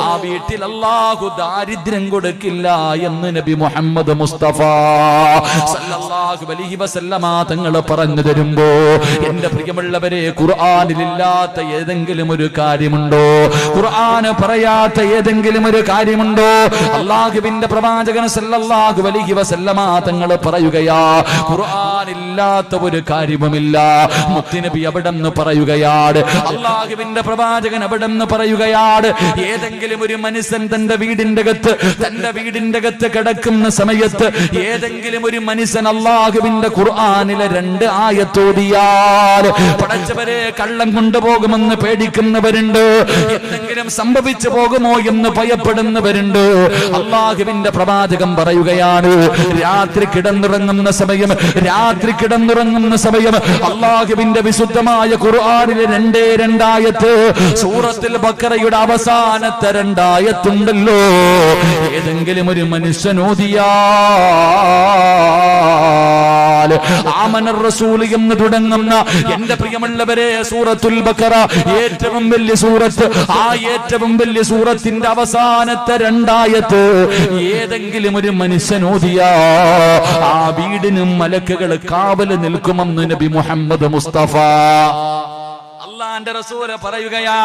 ആ വീട്ടിൽ അല്ലാഹു ദാരിദ്ര്യം കൊടുക്കില്ല എന്ന് നബി മുഹമ്മദ് മുസ്തഫ സല്ലല്ലാഹു അലൈഹി വസല്ലമ തങ്ങൾ പറഞ്ഞു തരുമ്പോ, എന്റെ പ്രിയമുള്ളവരെ, ഖുർആനിലില്ലാത്ത ഏതെങ്കിലും ഒരു കാര്യമുണ്ടോ? ഖുർആൻ പറയാത്ത ഏതെങ്കിലും ഒരു കാര്യമുണ്ടോ? അല്ലാഹുവിന്റെ പ്രവാചകൻ സല്ലല്ലാഹു അലൈഹി വസല്ലമ തങ്ങൾ പറയുകയാ, ഖുർആനില്ലാത്ത ഒരു കാര്യവുമില്ല. മുത്തുനബി അവിടെന്ന് പറയുകയാണ്, അല്ലാഹുവിന്റെ പ്രവാചകൻ അവിടെന്ന് പറയുകയാണ്, ഏതെങ്കിലും ഒരു മനുഷ്യൻ തന്റെ വീടിന്റെ അകത്ത് കിടക്കുന്ന സമയത്ത് ഏതെങ്കിലും ഒരു മനുഷ്യൻ അല്ലാഹുവിന്റെ ഖുർആനിലെ 2 ആയത്തോതിയാൽ പടച്ചവരെ കള്ളം കൊണ്ടുപോകുമെന്ന് പേടിക്കുന്നവരുണ്ട്, എന്തെങ്കിലും സംഭവിച്ചു പോകുമോ എന്ന് ഭയപ്പെടുന്നവരുണ്ട്. അല്ലാഹുവിന്റെ പ്രവാചകൻ പറയുകയാണ്, രാത്രി കിടന്നുറങ്ങുന്ന സമയം അല്ലാഹുവിന്റെ വിശുദ്ധമായ ഖുർആനിലെ 2 ആയത്ത്, സൂറത്തുൽ ബഖറയുടെ അവസാനത്തെ 2 ആയത്തുണ്ടല്ലോ, ഏതെങ്കിലും ഒരു മനുഷ്യൻ ഓതിയാൽ ആമനർ റസൂൽ എന്ന് തുടങ്ങുന്ന എന്റെ പ്രിയമുള്ളവരെ സൂറത്തുൽ ബഖറ ഏറ്റവും വലിയ സൂറത്ത്, ആ ഏറ്റവും വലിയ സൂറത്തിന്റെ അവസാനത്തെ 2 ആയത്ത് ഏതെങ്കിലും ഒരു മനുഷ്യൻ ഓതിയാ ആ വീടിനും മലക്കുകൾ കാവല് നിൽക്കുമെന്ന് നബി മുഹമ്മദ് മുസ്തഫ. അല്ലാഹുവിന്റെ റസൂൽ പറയുകയാ,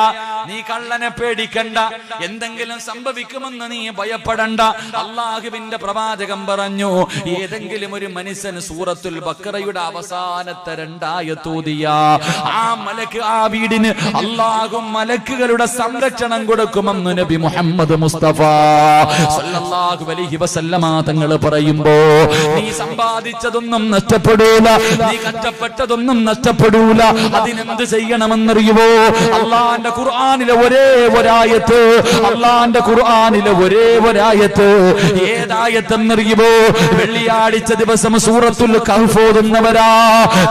നീ കള്ളനെ പേടിക്കണ്ട, എന്തെങ്കിലും സംഭവിക്കുമെന്ന് നീ ഭയപ്പെടണ്ട. അല്ലാഹുവിന്റെ പ്രവാചകൻ പറഞ്ഞു, ഏതെങ്കിലും ഒരു മനുഷ്യൻ സൂറത്തുൽ ബഖറയുടെ അവസാനത്തെ 2 ആയത്ത് ഓതിയാ ആ മലക്ക് ആ വീടിന് അല്ലാഹു മലക്കുകളുടെ സംരക്ഷണം കൊടുക്കുമെന്ന് നബി മുഹമ്മദ് മുസ്തഫ സല്ലല്ലാഹു അലൈഹി വസല്ലമ തങ്ങൾ പറയുമ്പോ, നീ സമ്പാദിച്ചതൊന്നും നഷ്ടപ്പെടൂല, നീ കഷ്ടപ്പെട്ടതൊന്നും നഷ്ടപ്പെടൂല. അതിനെന്ത് ചെയ്യണമെന്നറിയുമോ? അല്ലാഹുവിന്റെ ഖുർആനിലെ ഒരേ ഒരായത്ത്, അല്ലാഹുവിന്റെ ഖുർആനിലെ ഒരേ ഒരായത്ത്, ഏതായത്തെന്നറിയുമോ? വെള്ളിയാഴ്ച ദിവസം സൂറത്തുൽ കഹ്ഫ് ഓതുന്നവരാ,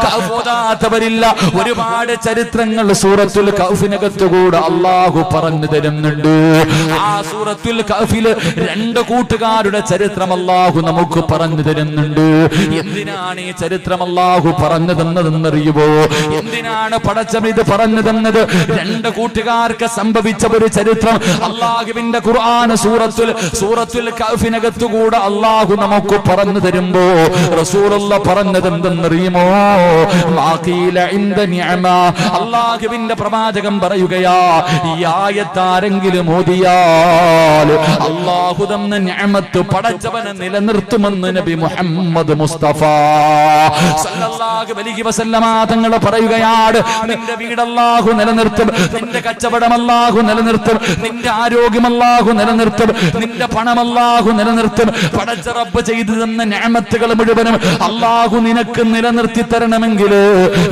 കഹ്ഫ് ഓതാത്തവരില്ല. ഒരുപാട് ചരിത്രങ്ങൾ സൂറത്തുൽ കഹ്ഫിനകത്തുകൂടെ അല്ലാഹു പറഞ്ഞു തരുന്നുണ്ട്. ആ സൂറത്തുൽ കഹ്ഫില് 2 കൂട്ടുകാരുടെ ചരിത്രം അല്ലാഹു നമുക്ക് പറഞ്ഞു തരുന്നുണ്ട്. എന്തിനാണ് ഈ ചരിത്രം അല്ലാഹു പറഞ്ഞു തന്നതെന്നറിയുമോ? എന്തിനാണ് പടച്ചവൻ ഇത് പറഞ്ഞു തന്നത്? 2 കൂട്ടുകാർക്ക് സംഭവിച്ച ഒരു ചരിത്രം അല്ലാഹുവിന്റെ ഖുർആൻ സൂറത്തുൽ കഹ്ഫിനകത്തുകൂടെ അല്ലാഹു നമുക്ക് പറഞ്ഞു തരുമ്പോ റസൂലുള്ളാഹി പറഞ്ഞത് എന്തെന്നറിയുമോ? മാഖീല ഇൻദ നിഅമ. അല്ലാഹുവിന്റെ പ്രവാചകൻ പറയുകയാ, ഈ ആയത്ത് ആരെങ്കിലും ഓതിയാൽ അല്ലാഹു തന്ന നിഅമത്ത് പടച്ചവനെ നിലനിർത്തുമെന്ന് നബി മുഹമ്മദ് മുസ്തഫ സല്ലല്ലാഹു അലൈഹി വസല്ലമ തങ്ങൾ പറയുകയാണ്, നിന്റെ വീട് അല്ലാഹു നിലനിർത്തും, നിന്റെ കച്ചവടം അല്ലാഹു നിലനിർത്തും, നിന്റെ ആരോഗ്യം അല്ലാഹു നിലനിർത്തും, നിന്റെ പണം അല്ലാഹു നിലനിർത്തും. പടച്ച റബ്ബ് ചെയ്തു തന്ന നിഅമത്തുകൾ മുഴുവനും അല്ലാഹു നിനക്ക് നിലനിർത്തി തരണമെങ്കിൽ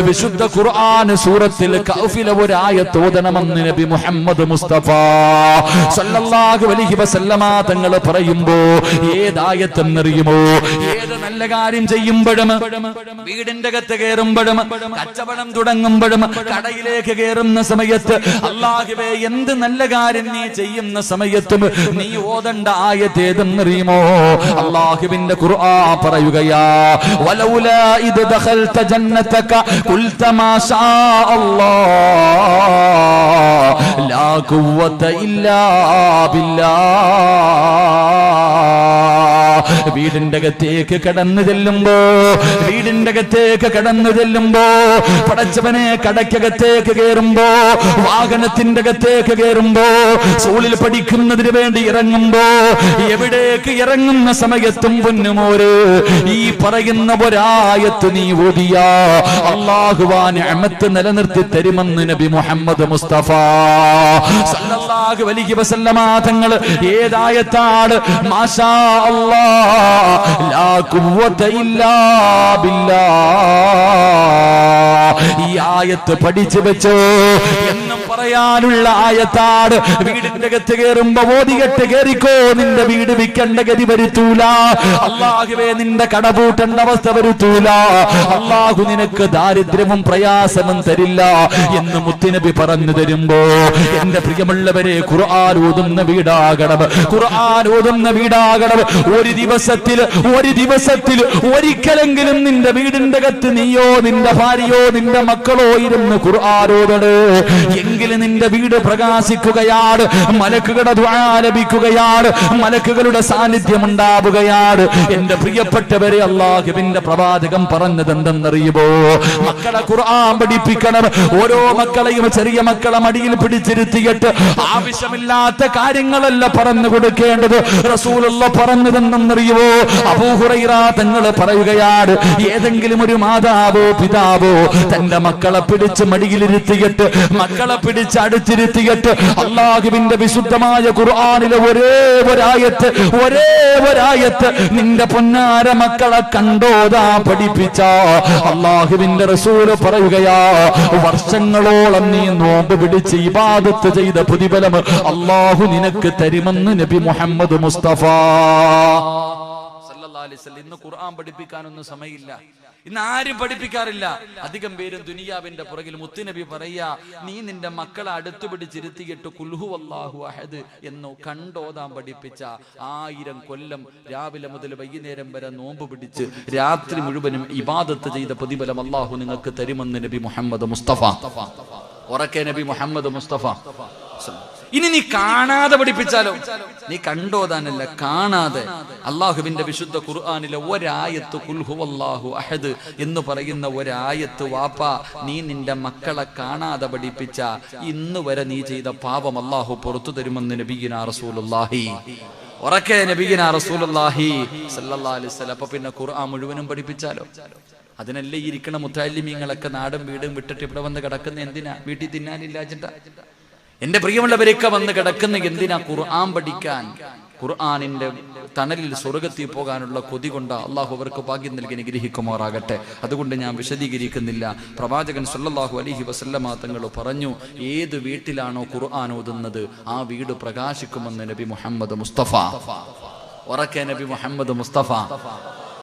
വിശുദ്ധ ഖുർആൻ സൂറത്തുൽ കഹ്ഫിലെ ഒരു ആയത്ത് ഓതണമെന്ന് നബി മുഹമ്മദ് മുസ്തഫ സല്ലല്ലാഹു അലൈഹി വസല്ലമ തങ്ങൾ പറയുമ്പോ, ഏതായത്തെന്നറിയുമോ? ഏത് നല്ല കാര്യം ചെയ്യുമ്പോഴും, വീടിന്റെ അകത്ത് കയറുമ്പോഴും, കച്ചവടം തുടങ്ങുമ്പോഴും, കടയിലേക്ക് കയറുന്ന സമയത്ത്, അല്ലാഹുവേ എന്ത് നല്ല കാര്യം നീ ചെയ്യുന്ന സമയത്തും നീ ഓതണ്ട ആയത്ത് ഏതെന്നറിയുമോ? അല്ലാഹുവിന്റെ ഖുർആൻ പറയുകയാ, വലൗലാ ഇദ് ദഖൽത ജന്നതക ഖുൽത മാ ശാ അല്ലാഹ് ലാ ഖുവത ഇല്ലാ ബില്ലാഹ്. വീടിന്റെ അകത്തേക്ക് കടന്നു ചെല്ലുമ്പോ പടച്ചവനെ കടക്കകത്തേക്ക് കയറുമ്പോ, വാഹനത്തിന്റെ അകത്തേക്ക് കയറുമ്പോ, സ്കൂളിൽ പഠിക്കുന്നതിന് വേണ്ടി ഇറങ്ങുമ്പോ, എവിടേക്ക് ഇറങ്ങുന്ന സമയത്തും പൊന്നുമോര് ഈ പറയുന്ന ഒരായത്ത് നീ ഓതിയാ അല്ലാഹുവാ നിഅമത്ത് നിലനിർത്തി തരുമെന്ന് നബി മുഹമ്മദ് മുസ്തഫ സല്ലല്ലാഹു അലൈഹി വസല്ലമ തങ്ങൾ ഏതായത്താണ്? മാഷാ അല്ലാഹ് ലാ ഖുവത ഇല്ലാ ബില്ലാഹ്. ഈ ആയത്ത് പഠിച്ചു വെച്ചോ എന്നും പറയാനുള്ള ആയത്താണ്. വീടിന്റെ അകത്ത് കയറുമ്പോ ഓതികെട്ട് കയറിക്കോ, നിന്റെ വീട് വിൽക്കേണ്ട ഗതി വരുത്തൂല. അല്ലാഹുവേ നിന്റെ കടപൂട്ടേണ്ട അവസ്ഥ വരുത്തൂല. അല്ലാഹു നിനക്ക് ദാരിദ്ര്യവും പ്രയാസവും തരില്ല എന്ന് മുത്തുനബി പറഞ്ഞു തരുമ്പോ, എന്റെ പ്രിയമുള്ളവരെ, ഖുർആൻ ഓതുന്ന വീടാകണം, ഖുർആൻ ഓതുന്ന വീടാകണം. ഒരു ദിവസത്തിൽ ഒരിക്കലെങ്കിലും നിന്റെ വീടിന്റെ അകത്ത് നീയോ നിന്റെ ഭാര്യയോ നിന്റെ മക്കളോ ഇരുന്ന് ഖുർആൻ ഓതണേ. എങ്കിലും നിന്റെ വീട് പ്രകാശിക്കുകയാണ്, മലക്കുകളുടെ ദുആ ലഭിക്കുകയാണ്, മലക്കുകളുടെ സാന്നിധ്യം ഉണ്ടാവുകയാണ്. എന്റെ പ്രിയപ്പെട്ടവരെ, അല്ലാഹുവിന്റെ പ്രവാചകൻ പറഞ്ഞത് എന്തെന്നറിയുമോ? മക്കളെ ഖുർആൻ പഠിപ്പിക്കണം. ഓരോ മക്കളെയും ചെറിയ മക്കളെ മടിയിൽ പിടിച്ചിരുത്തിയിട്ട് ആവശ്യമില്ലാത്ത കാര്യങ്ങളല്ല പറഞ്ഞു കൊടുക്കേണ്ടത്. റസൂലുള്ളാഹി പറഞ്ഞതെന്തെന്നറിയുമോ? അബൂ ഹുറൈറ തങ്ങൾ പറയുകയാണ്, ഏതെങ്കിലും ഒരു മാതാവോ പിതാവോ തന്റെ മക്കളെ പിടിച്ച് മടിയിലിരുത്തിയിട്ട്, മക്കളെ പിടിച്ച് അടുത്തിരുത്തിയിട്ട് അല്ലാഹുവിന്റെ വിശുദ്ധമായ ഖുർആനിലെ ഒരേ ഒരായത്ത് നിന്റെ പൊന്നാര മക്കളെ കണ്ടോതാ പഠിപ്പിച്ച അല്ലാഹുവിന്റെ റസൂൽ പറയുകയാ, വർഷങ്ങളോളം നീ നോമ്പ് പിടിച്ച് ഇബാദത്ത് ചെയ്ത പ്രതിഫലം അല്ലാഹു നിനക്ക് തരുമെന്ന് നബി മുഹമ്മദ് മുസ്തഫ. ഇന്ന് ഖുർആൻ പഠിപ്പിക്കാനൊന്നും സമയമില്ല. ഇന്ന് ആരും പഠിപ്പിക്കാറില്ല. അധികം പേരും ദുനിയാവിന്റെ പുറകിൽ. മുത്തുനബി പറയാ, നീ നിന്റെ മക്കളെ അടുത്തു പിടിച്ചിരുത്തിയിട്ട് കുൽഹു അല്ലാഹു അഹദ് എന്നോ കണ്ടോതാൻ പഠിപ്പിച്ച 1000 കൊല്ലം രാവിലെ മുതൽ വൈകുന്നേരം വരെ നോമ്പ് പിടിച്ച് രാത്രി മുഴുവനും ഇബാദത്ത് ചെയ്ത പ്രതിഫലം അല്ലാഹു നിങ്ങൾക്ക് തരുമെന്ന് നബി മുഹമ്മദ് മുസ്തഫ. ഉറക്കെ നബി മുഹമ്മദ് മുസ്തഫ. ഇനി നീ കാണാതെ പഠിപ്പിച്ചാലോ? നീ കണ്ടോതാനല്ല, കാണാതെ. അള്ളാഹുവിന്റെ വിശുദ്ധ ഖുർആനിലെ ഒരായത്ത് ഖുൽ ഹുവല്ലാഹു അഹദ് എന്ന് പറയുന്ന ഒരായത്ത് വാപ്പ നീ നിന്റെ മക്കളെ കാണാതെ പഠിപ്പിച്ച ഇന്ന് വരെ നീ ചെയ്ത പാപം അള്ളാഹു പുറത്തു തരുമെന്ന് നബിയിനാ റസൂലുള്ളാഹി. ഉറക്കെ നബിയിനാ റസൂലുള്ളാഹി സല്ലല്ലാഹു അലൈഹി വസല്ലം. അപ്പൊ പിന്നെ ഖുർആൻ മുഴുവനും പഠിപ്പിച്ചാലോ? അതിനല്ലേ ഇരിക്കണ മുത്തഅല്ലിമീങ്ങളൊക്കെ നാടും വീടും വിട്ടിട്ട് ഇവിടെ വന്ന് കിടക്കുന്ന എന്തിനാ? വീട്ടിൽ തിന്നാനില്ലാച്ചിട്ടാ. എന്റെ പ്രിയമുള്ളവരൊക്കെ വന്ന് കിടക്കുന്ന എന്തിനാ? ഖുർആൻ പഠിക്കാൻ. ഖുർആനിന്റെ തണലിൽ സ്വർഗത്തിൽ പോകാനുള്ള കൊതി കൊണ്ട് അള്ളാഹു അവർക്ക് ഭാഗ്യം നൽകി അനുഗ്രഹിക്കുമാറാകട്ടെ. അതുകൊണ്ട് ഞാൻ വിശദീകരിക്കുന്നില്ല. പ്രവാചകൻ സല്ലല്ലാഹു അലൈഹി വസല്ലമ തങ്ങൾ പറഞ്ഞു, ഏത് വീട്ടിലാണോ ഖുർആൻ ഓതുന്നത് ആ വീട് പ്രകാശിക്കുമെന്ന് നബി മുഹമ്മദ് മുസ്തഫ. ഉറക്കെ നബി മുഹമ്മദ് മുസ്തഫ.